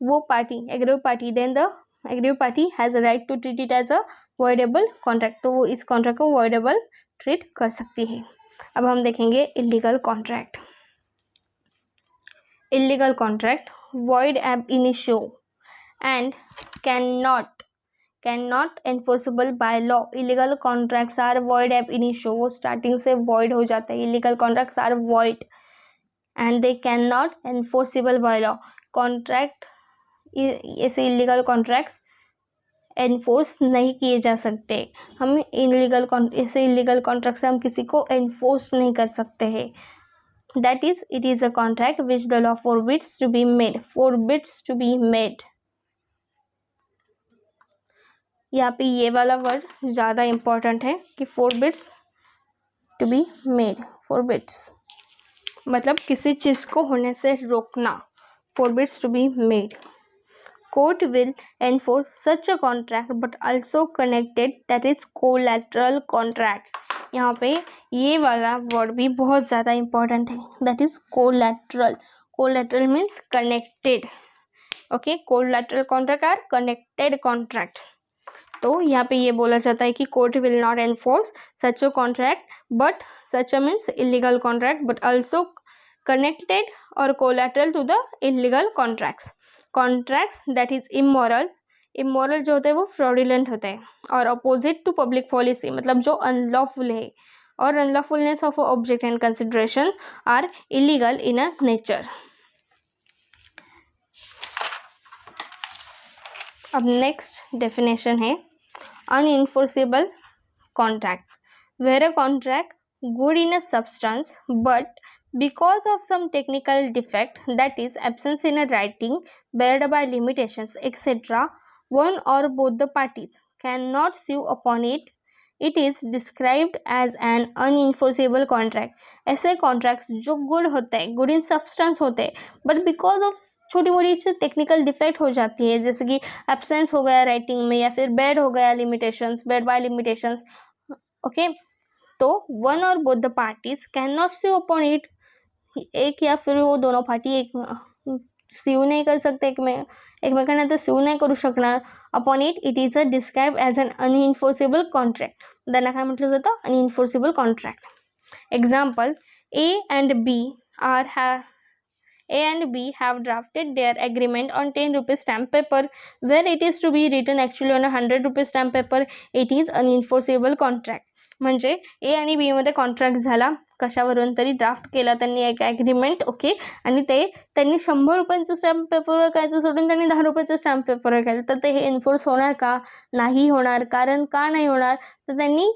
वो party aggrieved party, then the aggrieved party has a right to treat it as a voidable contract. तो वो इस contract को voidable ट्रीट कर सकती है. अब हम देखेंगे illegal contract. illegal contract void ab initio and cannot enforceable by law. illegal contracts are void ab initio, वो starting से void हो जाता है. illegal contracts are void and they cannot enforceable by law. contract ऐसे illegal contracts enforce नहीं किए जा सकते. हम ऐसे इलीगल कॉन्ट्रैक्ट से हम किसी को एनफोर्स नहीं कर सकते हैं. That is, it is a contract which the law forbids to be made. यहाँ पे ये वाला वर्ड ज़्यादा इम्पोर्टेंट है कि forbids to be made. forbids मतलब किसी चीज़ को होने से रोकना. forbids to be made. Court will enforce such a contract but also connected, that is collateral contracts. यहाँ पे ये वाला वर्ड भी बहुत ज़्यादा इम्पोर्टेंट है. That is collateral. Collateral means connected. Okay, collateral contract are connected contract. तो यहाँ पे ये बोला जाता है कि court will not enforce such a contract, but such a means illegal contract but also connected और collateral to the illegal contracts. Contracts that is immoral. Immoral जो होता है वो फ्रॉडुलेंट होता है. और अपोजिट टू पब्लिक पॉलिसी मतलब जो अनलॉफुल है, और unlawfulness of object and consideration are illegal in a nature. अब नेक्स्ट डेफिनेशन है unenforceable contract. Where a contract good in a substance but because of some technical defect, that is absence in a writing, barred by limitations, etc., one or both the parties cannot sue upon it. It is described as an unenforceable contract. ऐसे contracts जो good होते हैं, good in substance होते हैं, but because of छोटी मोटी technical defect हो जाती है, जैसे कि एब्सेंस हो गया राइटिंग में या फिर बेड हो गया limitations, barred by limitations. Okay, तो one or both the parties can not sue upon it. एक या फिर वो दोनों पार्टी एक स्यू नाही करू शकते एकमेकांना तर स्यू नाही करू शकणार upon it. It is a describe as an unenforceable contract. त्यांना काय म्हटलं जातं? Unenforceable contract. Example, A and B have drafted their agreement on 10 rupees stamp paper. Where it is to be written actually on a 100 rupees stamp paper, it is unenforceable contract. म्हणजे ए आणि B मध्ये contract झाला, कशावरून तरी draft केला त्यांनी एक agreement. Okay, आणि ते त्यांनी 100 रुपयांचं स्टॅम्प पेपरवर करायचं सोडून त्यांनी 10 रुपयाचं स्टॅम्प पेपरवर केलं, तर ते हे एन्फोर्स होणार का? नाही होणार. कारण का नाही होणार? तर त्यांनी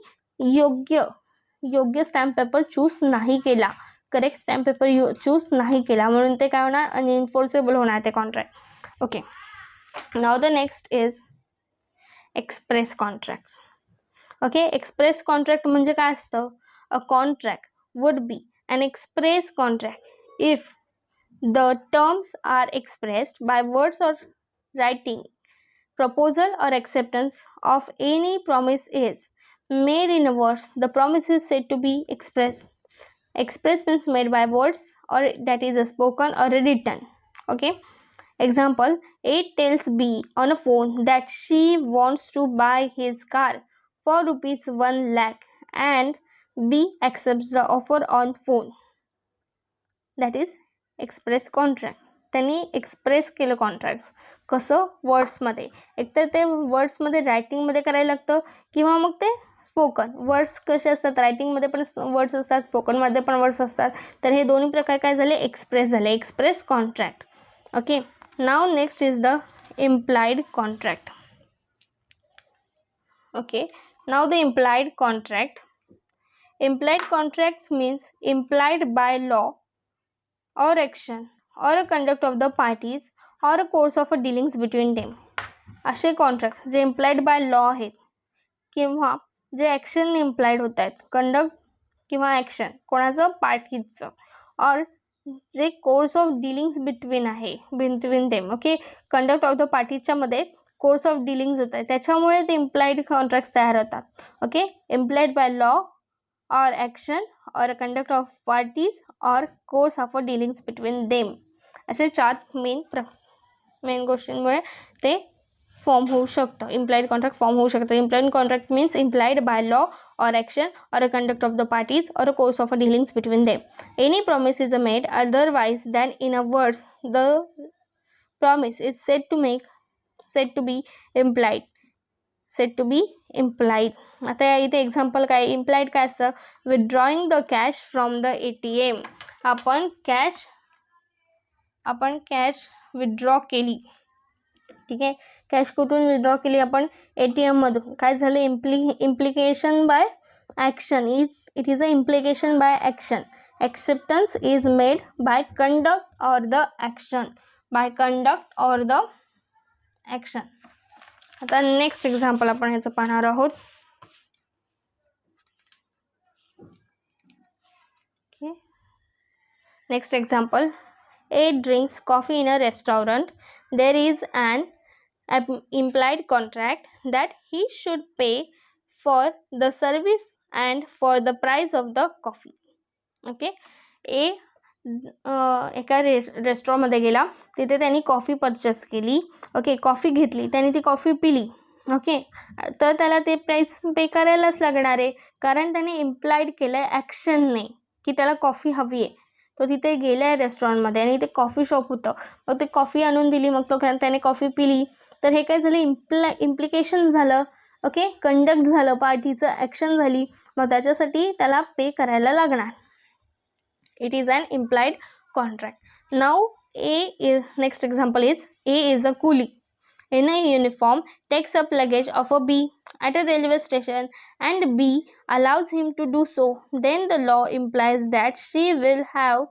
योग्य स्टॅम्प पेपर चूज नाही केला, करेक्ट स्टॅम्प पेपर चूज नाही केला, म्हणून ते काय होणार? अनइन्फोर्सेबल होणार ते contract. Okay, now the next is express contracts. Okay, express contract म्हणजे काय असतं? अ contract would be an express contract if the terms are expressed by words or writing. Proposal or acceptance of any promise is made in words. The promise is said to be express. Express means made by words, or that is spoken or written. Okay, example, A tells B on a phone that she wants to buy his car for rupees 1 lakh and B accepts the offer on phone. That is express contract. त्यांनी express केलं contracts. कसं? वर्ड्समध्ये. एकतर ते वर्ड्समध्ये रायटिंगमध्ये करायला लागतं, किंवा मग ते spoken. Words कसे असतात? रायटिंगमध्ये पण वर्ड्स असतात, स्पोकनमध्ये पण वर्ड्स असतात. तर हे दोन्ही प्रकार काय झाले? एक्सप्रेस झाले. Express contract. Okay, now next is the implied contract. Okay, now the implied contract. Implied contracts means implied by law or action or a conduct of the parties or a course of a dealings between them. असे contract J implied by law आहेत किंवा जे action implied होत आहेत, conduct किंवा action कोणाचं, पार्टीचं, और जे course of dealings between them. Okay, conduct of the पार्टीच्या मध्ये कोर्स ऑफ डिलिंग्स होत आहे, त्याच्यामुळे ते इम्प्लाइड कॉन्ट्रॅक्ट्स तयार होतात. ओके, इम्प्लाइड बाय लॉ और ॲक्शन और कंडक्ट ऑफ पार्टीज और course of a Dilling's between them. असे 4 मेन गोष्टींमुळे ते फॉर्म होऊ शकतं, इम्प्लाइड कॉन्ट्रॅक्ट फॉर्म होऊ शकतं. Implied contract means implied by law or action or a conduct of the parties or a course of a dealings between them. Any promise is made otherwise than in a words the promise is said to be implied. आता इथे example काय, implied काय असतं, withdrawing the cash from the ATM. आपण cash withdraw केली, ठीक आहे, cash कुठून विथड्रॉ केली आपण, ATM मधून. काय झालं, implication by action it is a implication by action. Acceptance is made by conduct or the action. आता नेक्स्ट एक्झाम्पल आपण ह्याचं पाहणार आहोत. Okay, next example. A drinks coffee in a restaurant. There is an implied contract that he should pay for the service and for the price of the coffee. Okay, एका रेस्टॉरंटमध्ये गेला, तिथे त्यांनी coffee purchase केली. Okay, coffee घेतली, त्यांनी ती coffee पिली. ओके, तर त्याला ते प्राईस पे करायलाच लागणार आहे, कारण त्याने इम्प्लाइड केलं आहे ॲक्शनने की त्याला कॉफी हवी आहे. तो तिथे गेला आहे रेस्टॉरंटमध्ये आणि ते कॉफी शॉप होतं, मग ते कॉफी आणून दिली, मग तो त्याने कॉफी पिली, तर हे काय झालं, इम्प्लिकेशन झालं. ओके, कंडक्ट झालं, पार्टीचं ॲक्शन झाली, मग त्याच्यासाठी त्याला पे करायला लागणार. It is an implied contract. Now next example is A is a coolie in a uniform takes up luggage of a B at a railway station and B allows him to do so. Then the law implies that she will have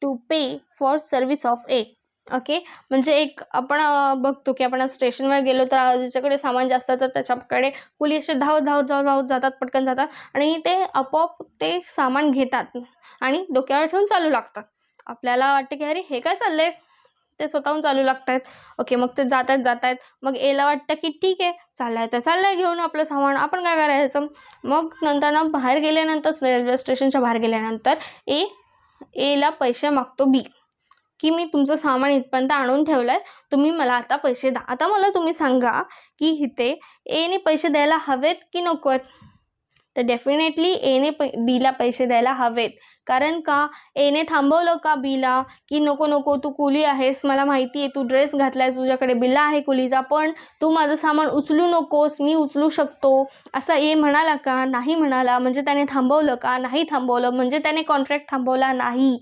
to pay for service of A. Okay, म्हणजे एक आपण बघतो की आपण स्टेशनवर गेलो तर ज्याच्याकडे सामान जास्त तर त्याच्याकडे कुली असे धावत जातात, पटकन जातात आणि ते आपोआप ते सामान घेतात आणि डोक्यावर ठेवून चालू लागतात. आपल्याला वाटतं की अरे हे काय चाललंय, ते स्वतःहून चालू लागतात. ओके, मग ते जात आहेत, मग एला वाटतं की ठीक आहे, चाललाय घेऊन आपलं सामान, आपण काय करायचं. मग नंतर बाहेर गेल्यानंतर, रेल्वे स्टेशनच्या बाहेर गेल्यानंतर एला पैसे मागतो बी की मी तुमचं सामान इथपर्यंत आणून ठेवलं आहे, तुम्ही मला आता पैसे द्या. आता मला तुम्ही सांगा की इथे एने पैसे द्यायला हवेत की नको आहेत. तर डेफिनेटली एने बीला पैसे द्यायला हवेत, कारण का एने थांबवलं का बीला की नको तू कुली आहेस, मला माहिती आहे तू ड्रेस घातलायस, तुझ्याकडे बिल्ला आहे कुलीचा, पण तू माझं सामान उचलू नकोस, मी उचलू शकतो, असं ए म्हणाला का, नाही म्हणाला, म्हणजे त्याने थांबवलं का, नाही थांबवलं, म्हणजे त्याने कॉन्ट्रॅक्ट थांबवला नाही,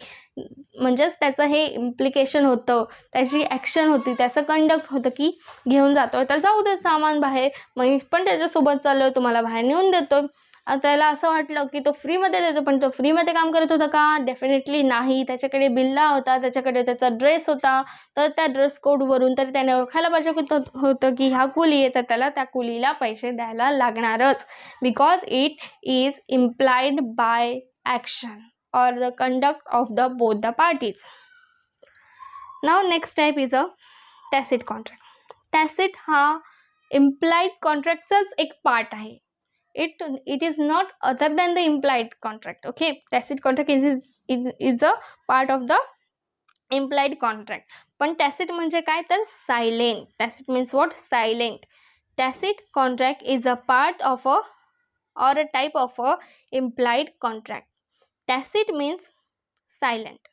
म्हणजेच त्याचं हे इम्प्लिकेशन होतं, त्याची ॲक्शन होती, त्याचं कंडक्ट होतं की घेऊन जातोय तर जाऊ दे सामान बाहेर, मग पण त्याच्यासोबत चाललोय, तुम्हाला बाहेर नेऊन देतो. त्याला असं वाटलं की तो फ्रीमध्ये देतो, पण तो फ्रीमध्ये काम करत होता का, डेफिनेटली नाही. त्याच्याकडे बिल्ला होता, त्याच्याकडे त्याचा ड्रेस होता, तर त्या ड्रेस कोडवरून तर त्याने ओळखायला पाहिजे होतं की ह्या कुली आहे, तर त्याला त्या कुलीला पैसे द्यायला लागणारच, because it is implied by action or the conduct of the both the parties. Now next type is a tacit contract. Tacit हा implied contractचाच एक पार्ट आहे. It is not other than the implied contract. Okay, tacit contract is a part of the implied contract. पण tacit म्हणजे काय तर silent. Tacit means what? Silent. Tacit contract is a part of a or a type of a implied contract. Tacit means silent.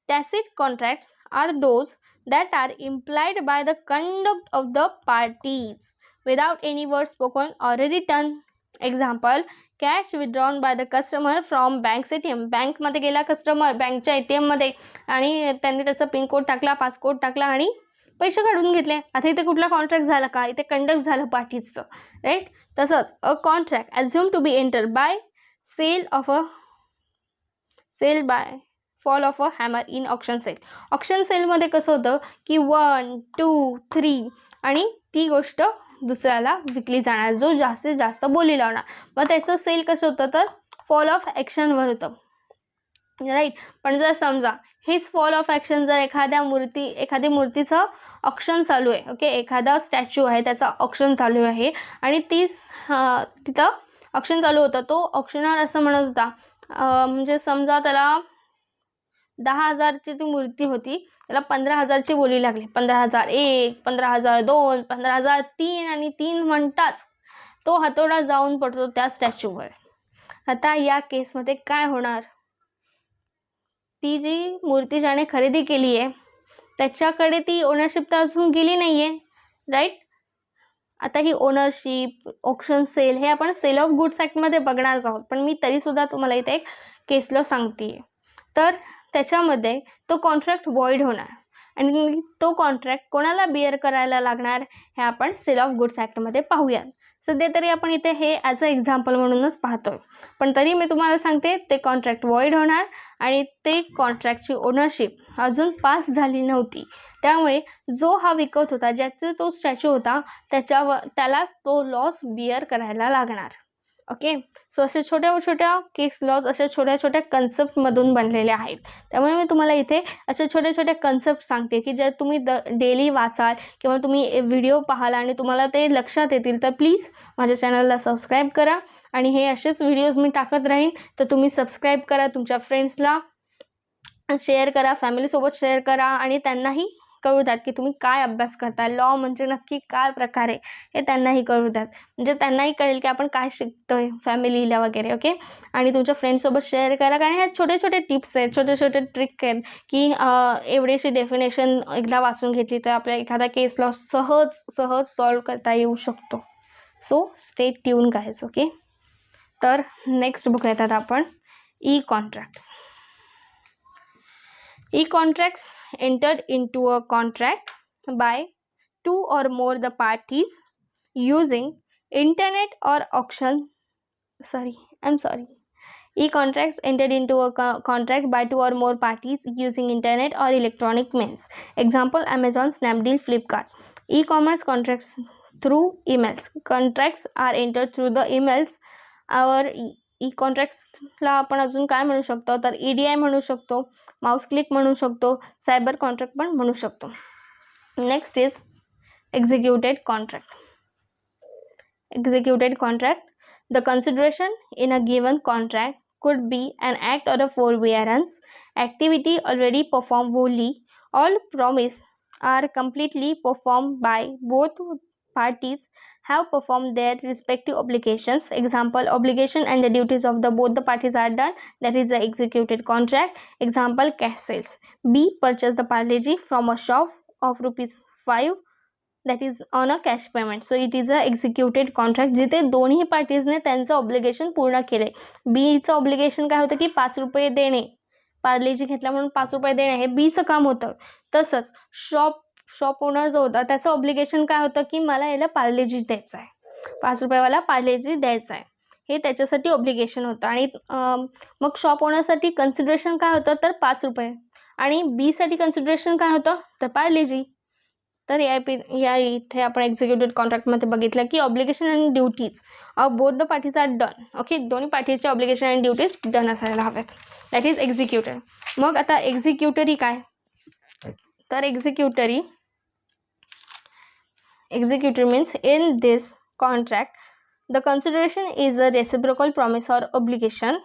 Tacit contracts are those that are implied by the conduct of the parties without any words spoken or written. Example, cash withdrawn by the customer from bank's ATM. बँकमध्ये गेला customer, बँकच्या ATM मध्ये, आणि त्यांनी त्याचा pin code टाकला, passcode टाकला आणि पैसे काढून घेतले. आता इथे कुठला कॉन्ट्रॅक्ट झाला का, इथे कंडक्ट झालं पार्टीजचं, राईट. तसंच a contract assume to be enter by sale by fall of a hammer in auction sale. Auction सेलमध्ये कसं होतं की 1, 2, 3 आणि ती गोष्ट दुसऱ्याला विकली जाणार, जो जास्तीत जास्त बोली लावणार. मग त्याचं सेल कसं होतं तर फॉल ऑफ ॲक्शनवर होतं, राईट. पण जर समजा हेच फॉल ऑफ ॲक्शन जर एखादी मूर्तीचं ऑक्शन चालू आहे, ओके, एखादा स्टॅच्यू आहे त्याचा ऑक्शन चालू आहे आणि तिथं ऑक्शन चालू होतं, तो ऑक्शनर असं म्हणत होता, म्हणजे समजा त्याला 10,000ची ती मूर्ती होती, त्याला 15,000ची बोली लागली. 15,001, 15,002, 15,003 आणि 3 म्हणताच तो हातोडा जाऊन पडतो त्या स्टॅच्यूवर. आता या केसमध्ये काय होणार, ती जी मूर्ती ज्याने खरेदी केली आहे त्याच्याकडे ती ओनरशिप तर अजून गेली नाही आहे, राईट. आता ही ओनरशिप, ऑक्शन सेल हे आपण सेल ऑफ गुड्स ॲक्टमध्ये बघणार आहोत, पण मी तरीसुद्धा तुम्हाला इथे एक केस लॉ सांगते. तर त्याच्यामध्ये तो कॉन्ट्रॅक्ट वॉइड होणार आणि तो कॉन्ट्रॅक्ट कोणाला बिअर करायला लागणार हे आपण सेल ऑफ गुड्स ॲक्टमध्ये पाहूयात. सध्या तरी आपण इथे हे ॲज अ एक्झाम्पल म्हणूनच पाहतोय, पण तरी मी तुम्हाला सांगते ते कॉन्ट्रॅक्ट वॉइड होणार आणि ते कॉन्ट्रॅक्टची ओनरशिप अजून पास झाली नव्हती. त्यामुळे जो हा विकत होता, ज्याचा तो स्टॅच्यू होता, त्यालाच तो लॉस बिअर करायला लागणार. ओके. सो असे छोट्या छोट्या केस लॉज अशा छोट्या छोट्या कन्सेप्टमधून बनलेले आहेत. त्यामुळे मी तुम्हाला इथे अशा छोट्या छोट्या कन्सेप्ट सांगते की जे तुम्ही डेली वाचाल किंवा तुम्ही व्हिडिओ पाहाल आणि तुम्हाला ते लक्षात येतील. तर प्लीज माझ्या चॅनलला सबस्क्राईब करा आणि हे असेच व्हिडिओज मी टाकत राहीन, तर तुम्ही सबस्क्राईब करा, तुमच्या फ्रेंड्सला शेअर करा, फॅमिलीसोबत शेअर करा आणि त्यांनाही कळू द्यात की तुम्ही काय अभ्यास करताय, लॉ म्हणजे नक्की काय प्रकारे हे त्यांनाही कळू द्यात, म्हणजे त्यांनाही कळेल की आपण काय शिकतोय फॅमिलीला वगैरे. ओके. आणि तुमच्या फ्रेंड्ससोबत शेअर करा, कारण ह्या छोटे छोटे टिप्स आहेत, छोटे छोटे ट्रिक आहेत की एवढीशी डेफिनेशन एकदा वाचून घेतली तर आपल्या एखादा केस लॉ सहज सॉल्व करता येऊ शकतो. So stay tune guys. Okay. तर नेक्स्ट बघूयात आता आपण ई contracts. E-contracts entered into a contract by two or more the parties using internet or auction. E-contracts entered into a contract by two or more parties using internet or electronic means. Example: Amazon, Snapdeal, Flipkart. E-commerce contracts through emails. Contracts are entered through the emails. Our ई-कॉन्ट्रॅक्ट्सला आपण अजून काय म्हणू शकतो तर EDI म्हणू शकतो, mouse click म्हणू शकतो, सायबर कॉन्ट्रॅक्ट पण म्हणू शकतो. Next is executed contract. Executed contract. The consideration in a given contract could be an act or a forbearance activity already performed wholly. All promise are completely performed by both parties have performed their respective obligations. Example: obligation and the duties of both the parties are done, that is the executed contract. Example: cash sales. B purchased the Parle-G from a shop of ₹5, that is on a cash payment. So it is a executed contract जिथे दोन्ही पार्टीजने त्यांचं obligation पूर्ण केले. बीचं obligation काय होतं की ₹5 देणे, पार्ले-जी घेतला म्हणून ₹5 देणे हे बीचं काम होतं. तसंच शॉप ओनर जो होता त्याचं ऑब्लिगेशन काय होतं की मला याला पार्ले-जी द्यायचं आहे, ₹5 पार्ले-जी द्यायचा आहे, हे त्याच्यासाठी ऑब्लिगेशन होतं. आणि मग शॉप ओनरसाठी कन्सिडरेशन काय होतं तर ₹5 आणि बीसाठी कन्सिडरेशन काय होतं तर पार्ले-जी. तर या इथे आपण एक्झिक्युटेड कॉन्ट्रॅक्टमध्ये बघितलं की ऑब्लिगेशन आणि duties of both the parties are done. Okay. दोन्ही पार्टीजचे ऑब्लिगेशन आणि ड्युटीज डन असायला हवेत, दॅट इज एक्झिक्युटेड. मग आता एक्झिक्युटरी काय तर एक्झिक्युटरी means in this contract the consideration is a reciprocal promise or obligation.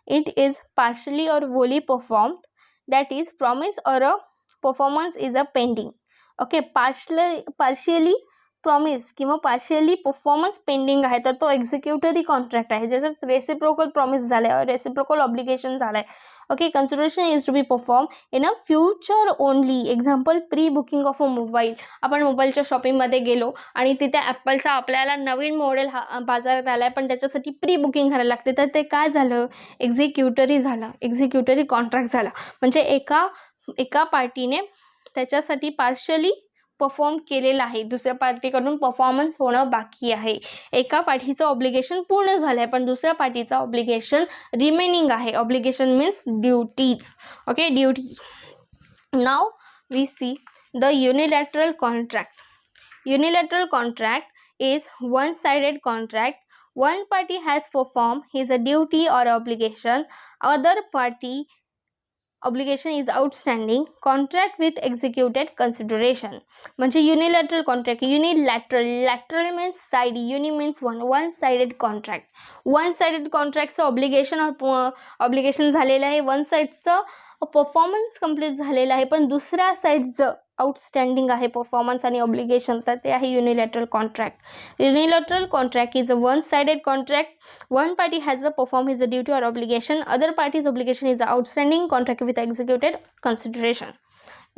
It is partially or wholly performed, that is promise or a performance is a pending. Okay. partially promise किंवा partially performance pending आहे तर तो एक्झिक्युटरी contract आहे, ज्याच्यात reciprocal promise झालं आहे, reciprocal obligation झालं आहे. Okay. Consideration is to be perform in a future only. Example: pre booking of a mobile. आपण मोबाईलच्या शॉपिंगमध्ये गेलो आणि तिथे ॲपलचा आपल्याला नवीन मॉडेल बाजारात आला आहे, पण त्याच्यासाठी प्री बुकिंग करायला लागते, तर ते काय झालं एक्झिक्युटरी झालं, एक्झिक्युटरी कॉन्ट्रॅक्ट झाला. म्हणजे एका पार्टीने त्याच्यासाठी पार्शियली परफॉर्म केलेलं आहे, दुसऱ्या पार्टीकडून परफॉर्मन्स होणं बाकी आहे. एका पार्टीचं ऑब्लिगेशन पूर्ण झालं आहे पण दुसऱ्या पार्टीचं ऑब्लिगेशन रिमेनिंग आहे. Obligation means duties. Okay, duty. Now we see the unilateral contract. Unilateral contract is one-sided contract. One party has performed his duty or obligation. Other party obligation is outstanding. Contract with executed consideration. म्हणजे unilateral contract. Lateral means side. Uni means one-sided contract. One-sided contractचं obligation झालेलं आहे. One sideचं performance complete झालेलं आहे पण दुसऱ्या साईडचं outstanding आहे performance आणि obligation, तर ते आहे unilateral contract. Unilateral contract is a one sided contract. One party has a perform his a duty or obligation. Other parties obligation is a outstanding contract with executed consideration.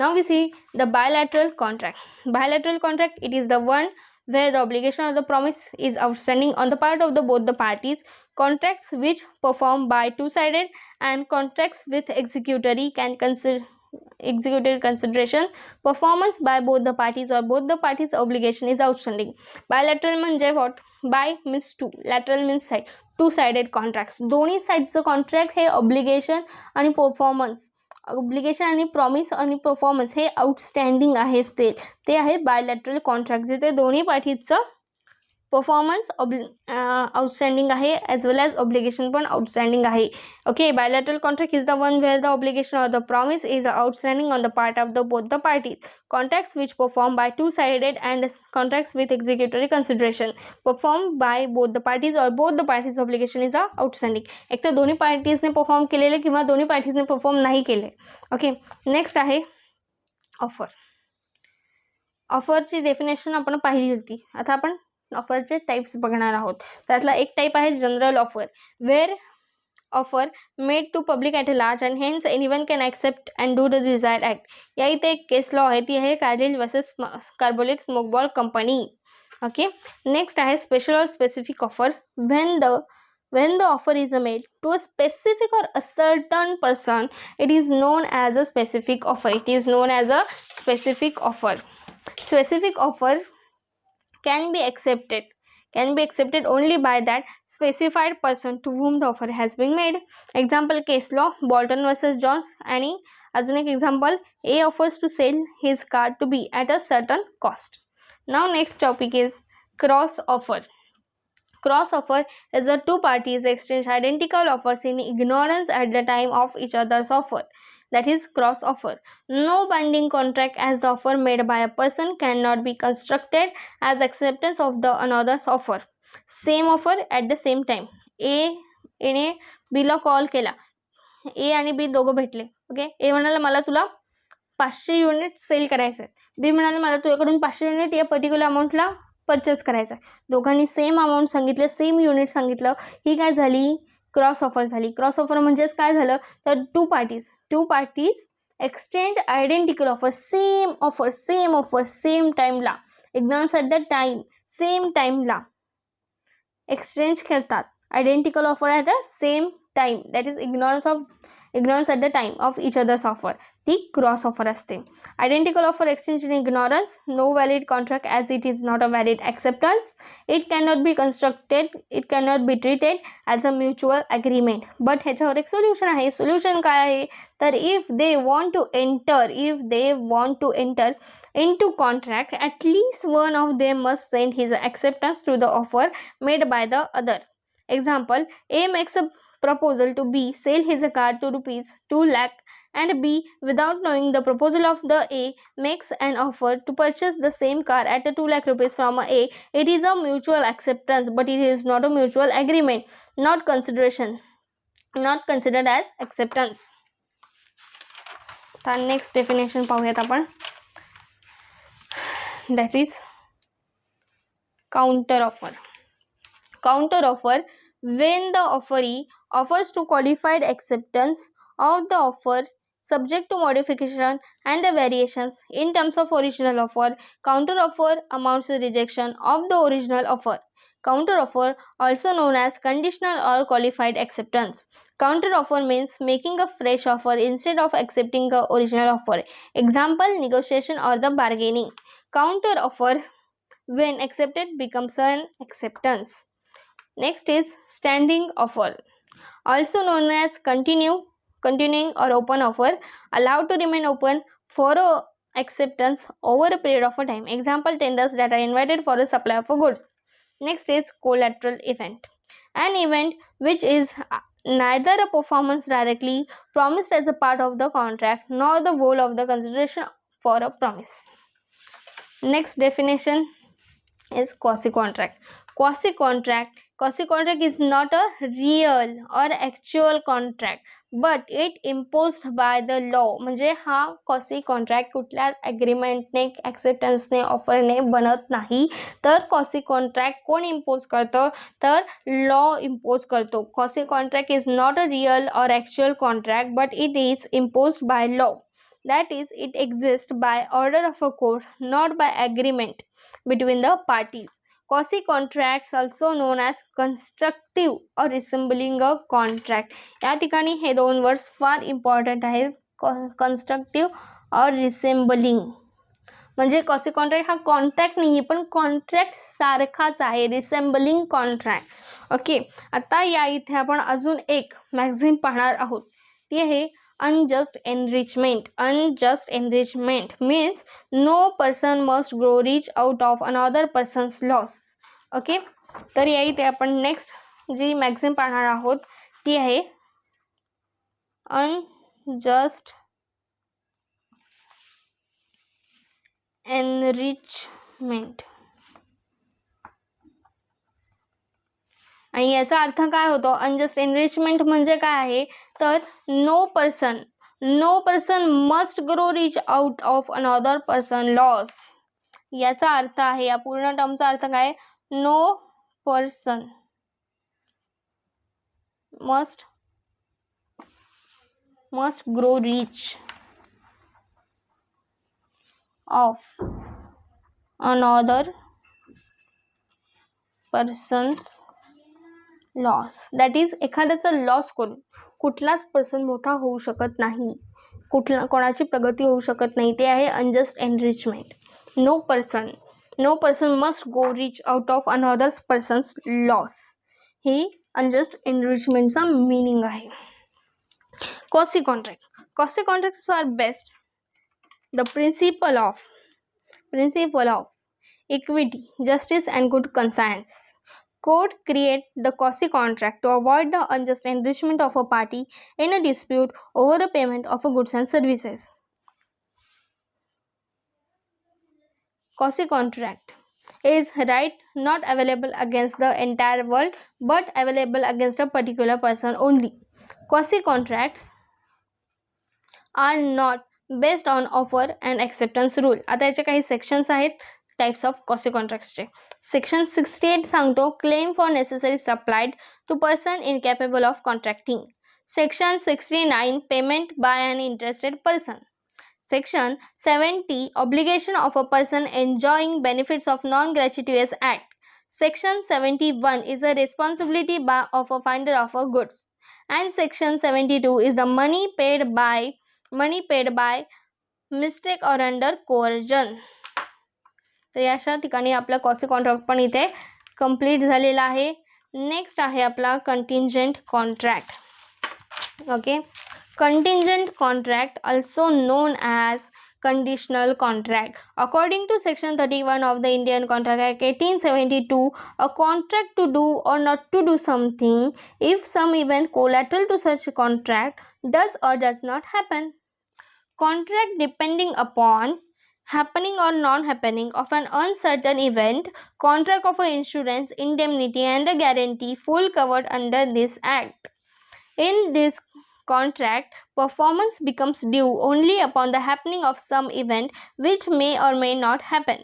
Now we see the bilateral contract. Bilateral contract, it is the one where the obligation or the promise is outstanding on the part of both the parties. Contracts which perform by two-sided and contracts with executory executed consideration. Performance by both the parties or both the parties obligation is outstanding. Bilateral म्हणजे what? By means two, lateral means side. Two-sided contracts. दोन्ही साइडचं contract हे obligation आणि performance, obligation आणि promise आणि performance हे outstanding आहे, ते आहे बायलॅटरल कॉन्ट्रॅक्ट, जिथे दोन्ही पार्टीचं परफॉर्मन्स आउटस्टँडिंग आहे ॲज वेल ॲज ऑब्लिगेशन पण आउटस्टँडिंग आहे. Okay, bilateral contract is the one where the obligation or the promise is outstanding on the part of both the parties. Contracts which perform by two-sided and contracts with executory consideration performed by both the parties or both the parties obligation is outstanding. एक तर दोन्ही पार्टीजने perform केलेले किंवा दोन्ही पार्टीजने perform नाही केले. Okay, next आहे offer. ऑफरची definition आपण पाहिली होती. आता आपण ऑफरचे टाइप्स बघणार आहोत. त्यातला एक टाइप आहे general offer, where offer made to public at a large and hence anyone can accept and do the desired act. या इथे एक केस लॉ आहे, ती आहे Carlill versus Carbolic Smoke Ball Company. Okay, next आहे स्पेशल और specific offer. when the offer is made to a specific or a certain person, it is known as a specific offer. It is known as a specific offer. Specific offer can be accepted only by that specified person to whom the offer has been made. Example case law, Bolton versus Jones. आणि अजून एक example, A offers to sell his car to B at a certain cost. Now next topic is cross offer. Cross offer is a two parties exchange identical offers in ignorance at the time of each other's offer. That is cross offer. No binding contract as the offer made by a person cannot be constructed as acceptance of the another's offer. Same offer at the same time. A ने B ला call केला, A आणि B दोघं भेटले. Okay, A म्हणाला मला तुला 500 unit cell करायचे, B म्हणाले मला तुझ्याकडून 500 युनिट या पर्टिक्युलर अमाऊंटला परचेस करायचं आहे. दोघांनी सेम अमाऊंट सांगितलं, सेम युनिट सांगितलं, ही काय झाली? क्रॉस ऑफर झाली. क्रॉस ऑफर म्हणजेच काय झालं तर two parties exchange identical offer, same offer same टाईमला, ignorance at the time, same टाईमला एक्सचेंज करतात. Identical offer at the same time, that is ignorance at the time of each other's offer, ती cross offer असते. Identical offer exchange in ignorance, no valid contract as it is not a valid acceptance. It cannot be constructed, it cannot be treated as a mutual agreement. But ह्याच्यावर एक solution आहे. Solution काय आहे तर if they want to enter into contract, at least one of them must send his acceptance to the offer made by the other. Example, A makes a proposal to B sell his car to rupees 2 lakh, and B, without knowing the proposal of the A, makes an offer to purchase the same car at 2 lakh rupees from A. It is a mutual acceptance, but it is not a mutual agreement, not considered as acceptance. तर next definition पाहूयात आपण. That is counter offer. Counter offer, when the offeree offers to qualified acceptance of the offer subject to modification and the variations in terms of original offer. Counter offer amounts to rejection of the original offer. Counter offer, also known as conditional or qualified acceptance. Counter offer means making a fresh offer instead of accepting the original offer. Example, negotiation or the bargaining. Counter offer, when accepted, becomes an acceptance. Next is standing offer, also known as continuing or open offer, allowed to remain open for acceptance over a period of a time. Example, tenders that are invited for a supply of goods. Next is collateral event, an event which is neither a performance directly promised as a part of the contract nor the goal of the consideration for a promise. Next definition is quasi-contract. Quasi-contract is not a real or actual contract, but it imposed by the law. म्हणजे हा quasi contract कुठल्या ॲग्रीमेंटने, ॲक्सेप्टन्सने, ऑफरने बनत नाही. तर quasi contract कोण impose करतं, तर law impose करतो. Quasi contract is not a real और actual contract, but it is imposed by law. That is, it exists by order of a court, not by agreement between the parties. Quasi-contracts, also known as constructive or resembling a contract. या ठिकाणी हे दोन words फार important आहेत. Constructive और resembling म्हणजे quasi contract हा contract नाही आहे, पण कॉन्ट्रॅक्ट सारखाच आहे. Resembling contract. ओके, आता या इथे आपण अजून एक मॅगझिन पाहणार आहोत. ती आहे unjust enrichment. Unjust enrichment means no person must grow rich out of another person's loss. Okay, तर या इथे आपण नेक्स्ट जी मॅगझिन पाहणार आहोत ती आहे अनजस्ट एनरिचमेंट. आणि याचा अर्थ काय होतो? अनजस्ट एनरिचमेंट म्हणजे काय आहे, तर no person must grow rich out of another person loss. याचा अर्थ आहे, या पूर्ण टर्मचा अर्थ काय? No person must grow rich of another person's loss. That is, एखाद्याचा लॉस करून कुठलाच पर्सन मोठा होऊ शकत नाही, कोणाची प्रगती होऊ शकत नाही. ते आहे unjust enrichment. No person must go rich out of another person's loss. ही अनजस्ट एनरिचमेंटचा मीनिंग आहे. Quasi contracts are based the principle of equity, justice and good conscience. Court create the quasi-contract to avoid the unjust enrichment of a party in a dispute over a payment of goods and services. Quasi-contract is right not available against the entire world but available against a particular person only. Quasi-contracts are not based on offer and acceptance rule. आता याचे काही sections आहेत types of quasi कॉन्ट्रॅक्ट्सचे. Section 68 सांगतो claim for necessary supplied to person incapable of contracting. Section 69 payment by an interested person. Section 70 obligation of a person enjoying benefits of non gratuitous act. Section 71 is a responsibility of a finder of a goods. And section 72 is the money paid by mistake or under coercion. तर अशा ठिकाणी आपला quasi contract पण इथे complete झालेला आहे. Next आहे आपला contingent contract. Okay, contingent contract also known as conditional contract. According to section 31 of the Indian Contract Act 1872, a contract to do or not to do something if some event collateral to such contract does or does not happen. Contract depending upon happening or non-happening of an uncertain event, contract of insurance, indemnity and a guarantee full covered under this act. In this contract, performance becomes due only upon the happening of some event which may or may not happen.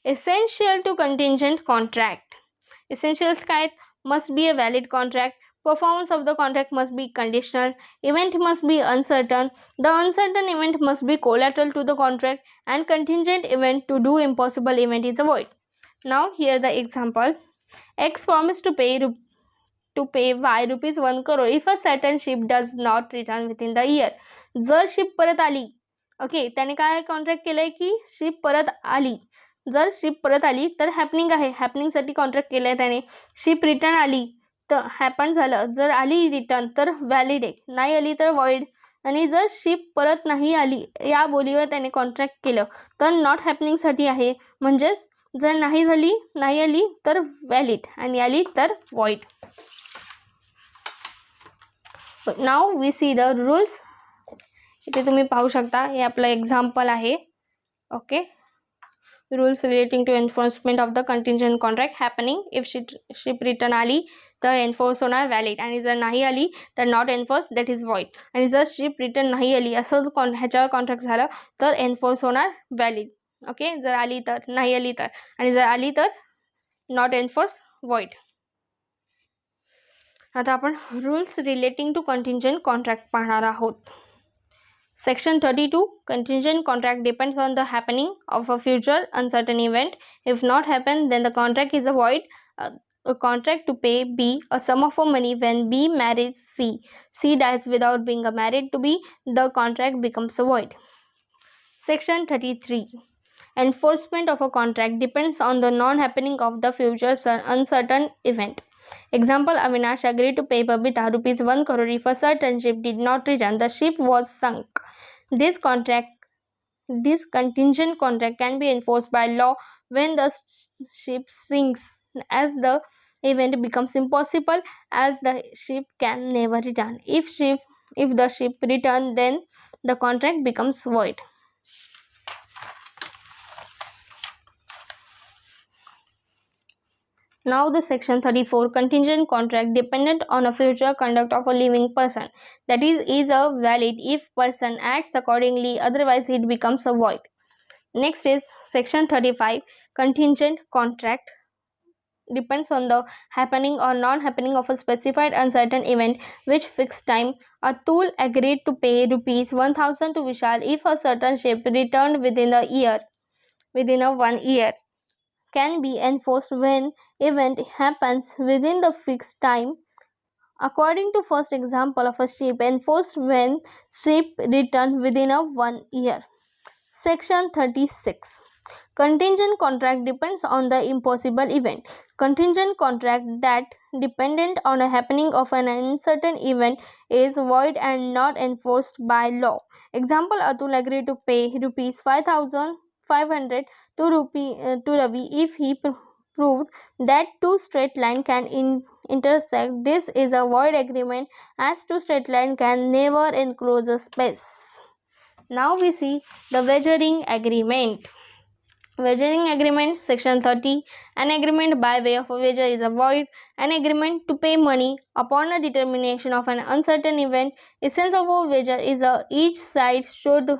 Essential to contingent contract. Essentials काय? Must be a valid contract. Performance of the contract must be conditional. Event must be uncertain. The uncertain event must be collateral to the contract, and contingent event to do impossible event is avoid. Now here the example. X promised to pay Y ₹1 crore if a certain ship does not return within the year. जर ship परत आली okay, त्याने काय contract केलं आहे की ship परत आली. जर शिप परत आली तर हॅपनिंग आहे, हॅपनिंगसाठी कॉन्ट्रॅक्ट केलं आहे त्याने. शिप रिटर्न आली तर हॅपन झालं, जर आली रिटर्न तर व्हॅलिड आहे, नाही आली तर वॉइड. आणि जर शिप परत नाही आली या बोलीवर त्याने कॉन्ट्रॅक्ट केलं तर नॉट हॅपनिंगसाठी आहे. म्हणजेच जर नाही झाली, नाही आली तर व्हॅलिड आणि आली तर void. Now we see the rules. इथे तुम्ही पाहू शकता, हे आपलं एक्झाम्पल आहे. Okay, rules relating to enforcement of the contingent contract. Happening, if ship return आली तर एन्फोर्स होणार व्हॅलिड, आणि जर नाही आली तर not enforce, that is void. आणि जर शिप रिटर्न नाही आली असं ह्याच्यावर कॉन्ट्रॅक्ट झालं तर एन्फोर्स होणार व्हॅलिड. ओके, जर आली तर, नाही आली तर, आणि जर आली तर नॉट एन्फोर्स, वॉइड. आता आपण रूल्स रिलेटिंग टू कंटिंजंट कॉन्ट्रॅक्ट पाहणार आहोत. Section 32, contingent contract depends on the happening of a future uncertain event. If not happen, then the contract is a void. A contract to pay B a sum of money when B marries C. C dies without being married to B. The contract becomes a void. Section 33, enforcement of a contract depends on the non-happening of the future uncertain event. Example, Avinash agreed to pay Babita rupees 1 crore if a certain ship did not return. The ship was sunk. This contingent contract can be enforced by law when the ship sinks, as the event becomes impossible, as the ship can never return. If the ship returns, then the contract becomes void. Now the section 34, contingent contract dependent on a future conduct of a living person, that is a valid if person acts accordingly, otherwise it becomes a void. Next is section 35, contingent contract depends on the happening or non-happening of a specified uncertain event which fixed time. Atul agreed to pay rupees 1000 to Vishal if a certain ship returned within a 1 year. Can be enforced when event happens within the fixed time. According to first example of a ship, enforced when ship return within a 1 year. Section 36, contingent contract depends on the impossible event. Contingent contract that dependent on a happening of an uncertain event is void and not enforced by law. Example, Atul agreed to pay rupees 5,500 to Ravi if he proved that two straight lines can intersect. This is a void agreement, as two straight lines can never enclose a space. Now we see the wagering agreement. Wagering agreement, section 30, an agreement by way of a wager is a void. An agreement to pay money upon a determination of an uncertain event. Essence of a wager is each side should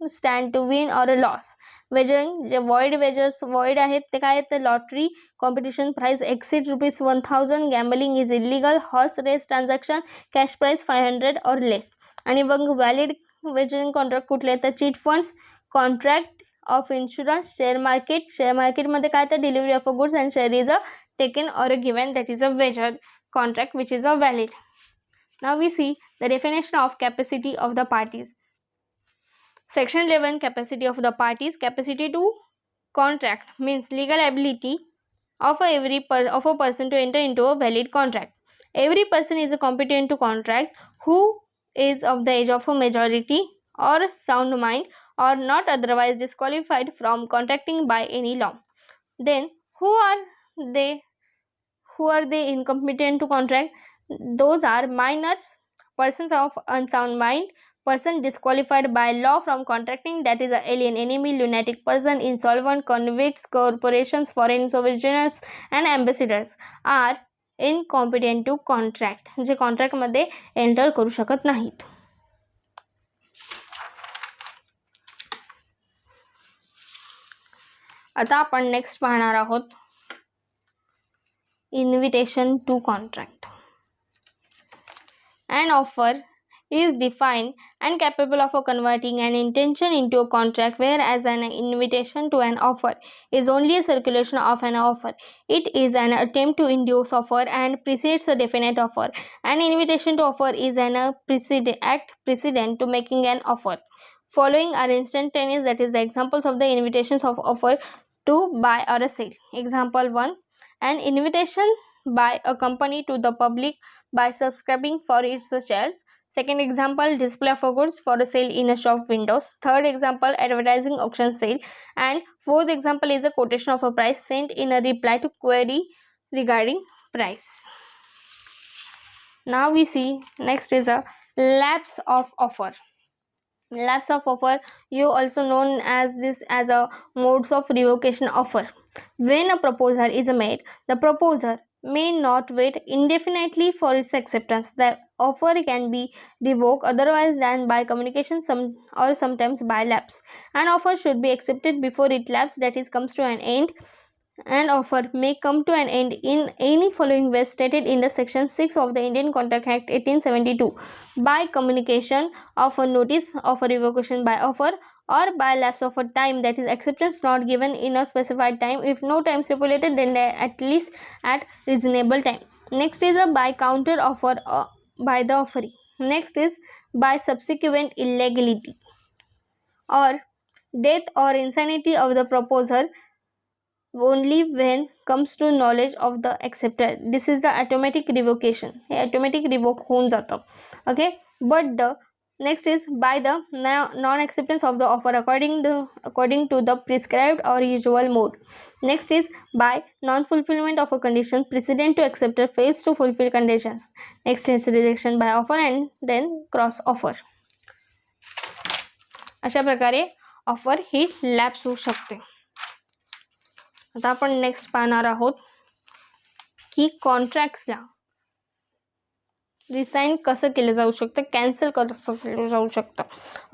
stand to win or a loss. Wagering, J void wagers void आहेत ते काय आहेत, lottery competition price exceeds rupees 1000, gambling is illegal, horse race transaction, cash price 500 or less. आणि मग valid wagering contract कुठले आहेत, cheat funds, contract of insurance, share market मध्ये काय तर delivery of a goods and share is a taken or a given, that is a wager contract which is a valid. Now we see the definition of capacity of the parties. Section 11, capacity of the parties. Capacity to contract means legal ability of a person to enter into a valid contract. Every person is competent to contract who is of the age of a majority or sound mind or not otherwise disqualified from contracting by any law. Then who are they incompetent to contract? Those are minors, persons of unsound mind, person disqualified by law from contracting, that is a alien, enemy, lunatic person, insolvent, convicts, corporations, foreign sojourners and ambassadors are incompetent to contract, J contract मध्ये enter करू शकत नाहीत. आता आपण next पाहणार आहोत invitation to contract. An offer is defined and capable of converting an intention into a contract, whereas an invitation to an offer is only a circulation of an offer. It is an attempt to induce offer and precedes a definite offer. An invitation to offer is an precedent to making an offer. Following are instantaneous, that is the examples of the invitations of offer to buy or a sale. Example 1, an invitation by a company to the public by subscribing for its shares. Second example, display of goods for a sale in a shop windows. Third example, advertising auction sale. And fourth example is a quotation of a price sent in a reply to query regarding price. Now we see next is a lapse of offer. Lapse of offer, you also known as this as a modes of revocation offer. When a proposal is made, the proposer may not wait indefinitely for its acceptance. The offer can be revoked otherwise than by communication or sometimes by lapse. An offer should be accepted before it lapses, that is comes to an end. An offer may come to an end in any following ways stated in the section 6 of the Indian Contract Act 1872: by communication of a notice of a revocation by offer, or by lapse of a time, that is acceptance not given in a specified time. If no time stipulated, then at least at reasonable time. Next is a by counter offer by the offeree. Next is by subsequent illegality or death or insanity of the proposer only when comes to knowledge of the acceptor. This is the automatic revocation. Hey automatic revoke होऊन जातं. Okay, but the next is by the non acceptance of the offer according to the prescribed or usual mode. Next is by non fulfillment of a condition precedent to acceptor fails to fulfill conditions. Next is rejection by offer and then cross offer. अशा प्रकारे offer ही lapse होऊ शकते. आता आपण next पाहणार आहोत की कॉन्ट्रॅक्ट्सला resign कसं केलं जाऊ शकतं, कॅन्सल कसं केलं जाऊ शकतं.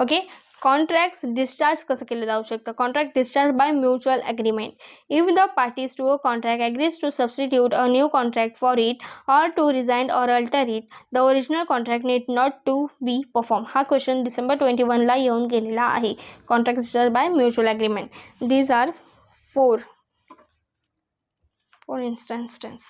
ओके, कॉन्ट्रॅक्ट्स डिस्चार्ज कसं केलं जाऊ शकतं. Contract discharge by mutual agreement. If the parties to a contract agrees to substitute a new contract for it or to resign or alter it, the original contract need not to be perform. हा question December 21ला येऊन गेलेला आहे. Contract discharge by mutual agreement. These are for instance.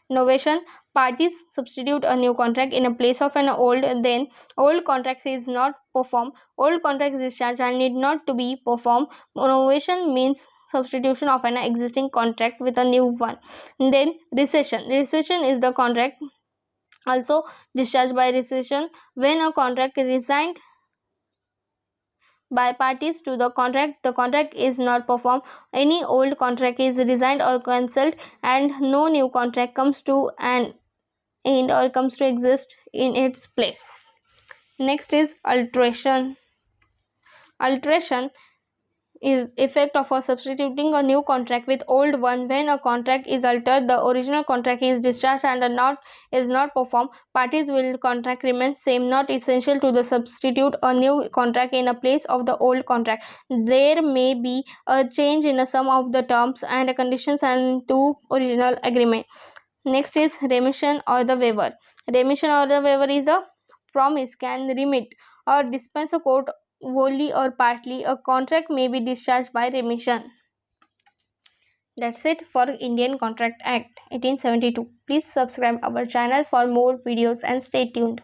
Novation: parties substitute a new contract in a place of an old, then old contract is not performed. Old contract discharge and need not to be performed. Novation means substitution of an existing contract with a new one. Then rescission. Rescission is the contract also discharged by rescission when a contract resigned by parties to the contract is not performed, any old contract is resigned or cancelled, and no new contract comes to an end or comes to exist in its place. Next is alteration. Alteration is effect of substituting a new contract with old one. When a contract is altered, the original contract is discharged and is not performed. Parties will contract remains same, not essential to the substitute a new contract in a place of the old contract. There may be a change in some of the terms and conditions and to original agreement. Next is remission or the waiver. Remission or the waiver is a promise can remit or dispense a court wholly or partly. A contract may be discharged by remission. That's it for Indian Contract Act 1872. Please subscribe our channel for more videos and stay tuned.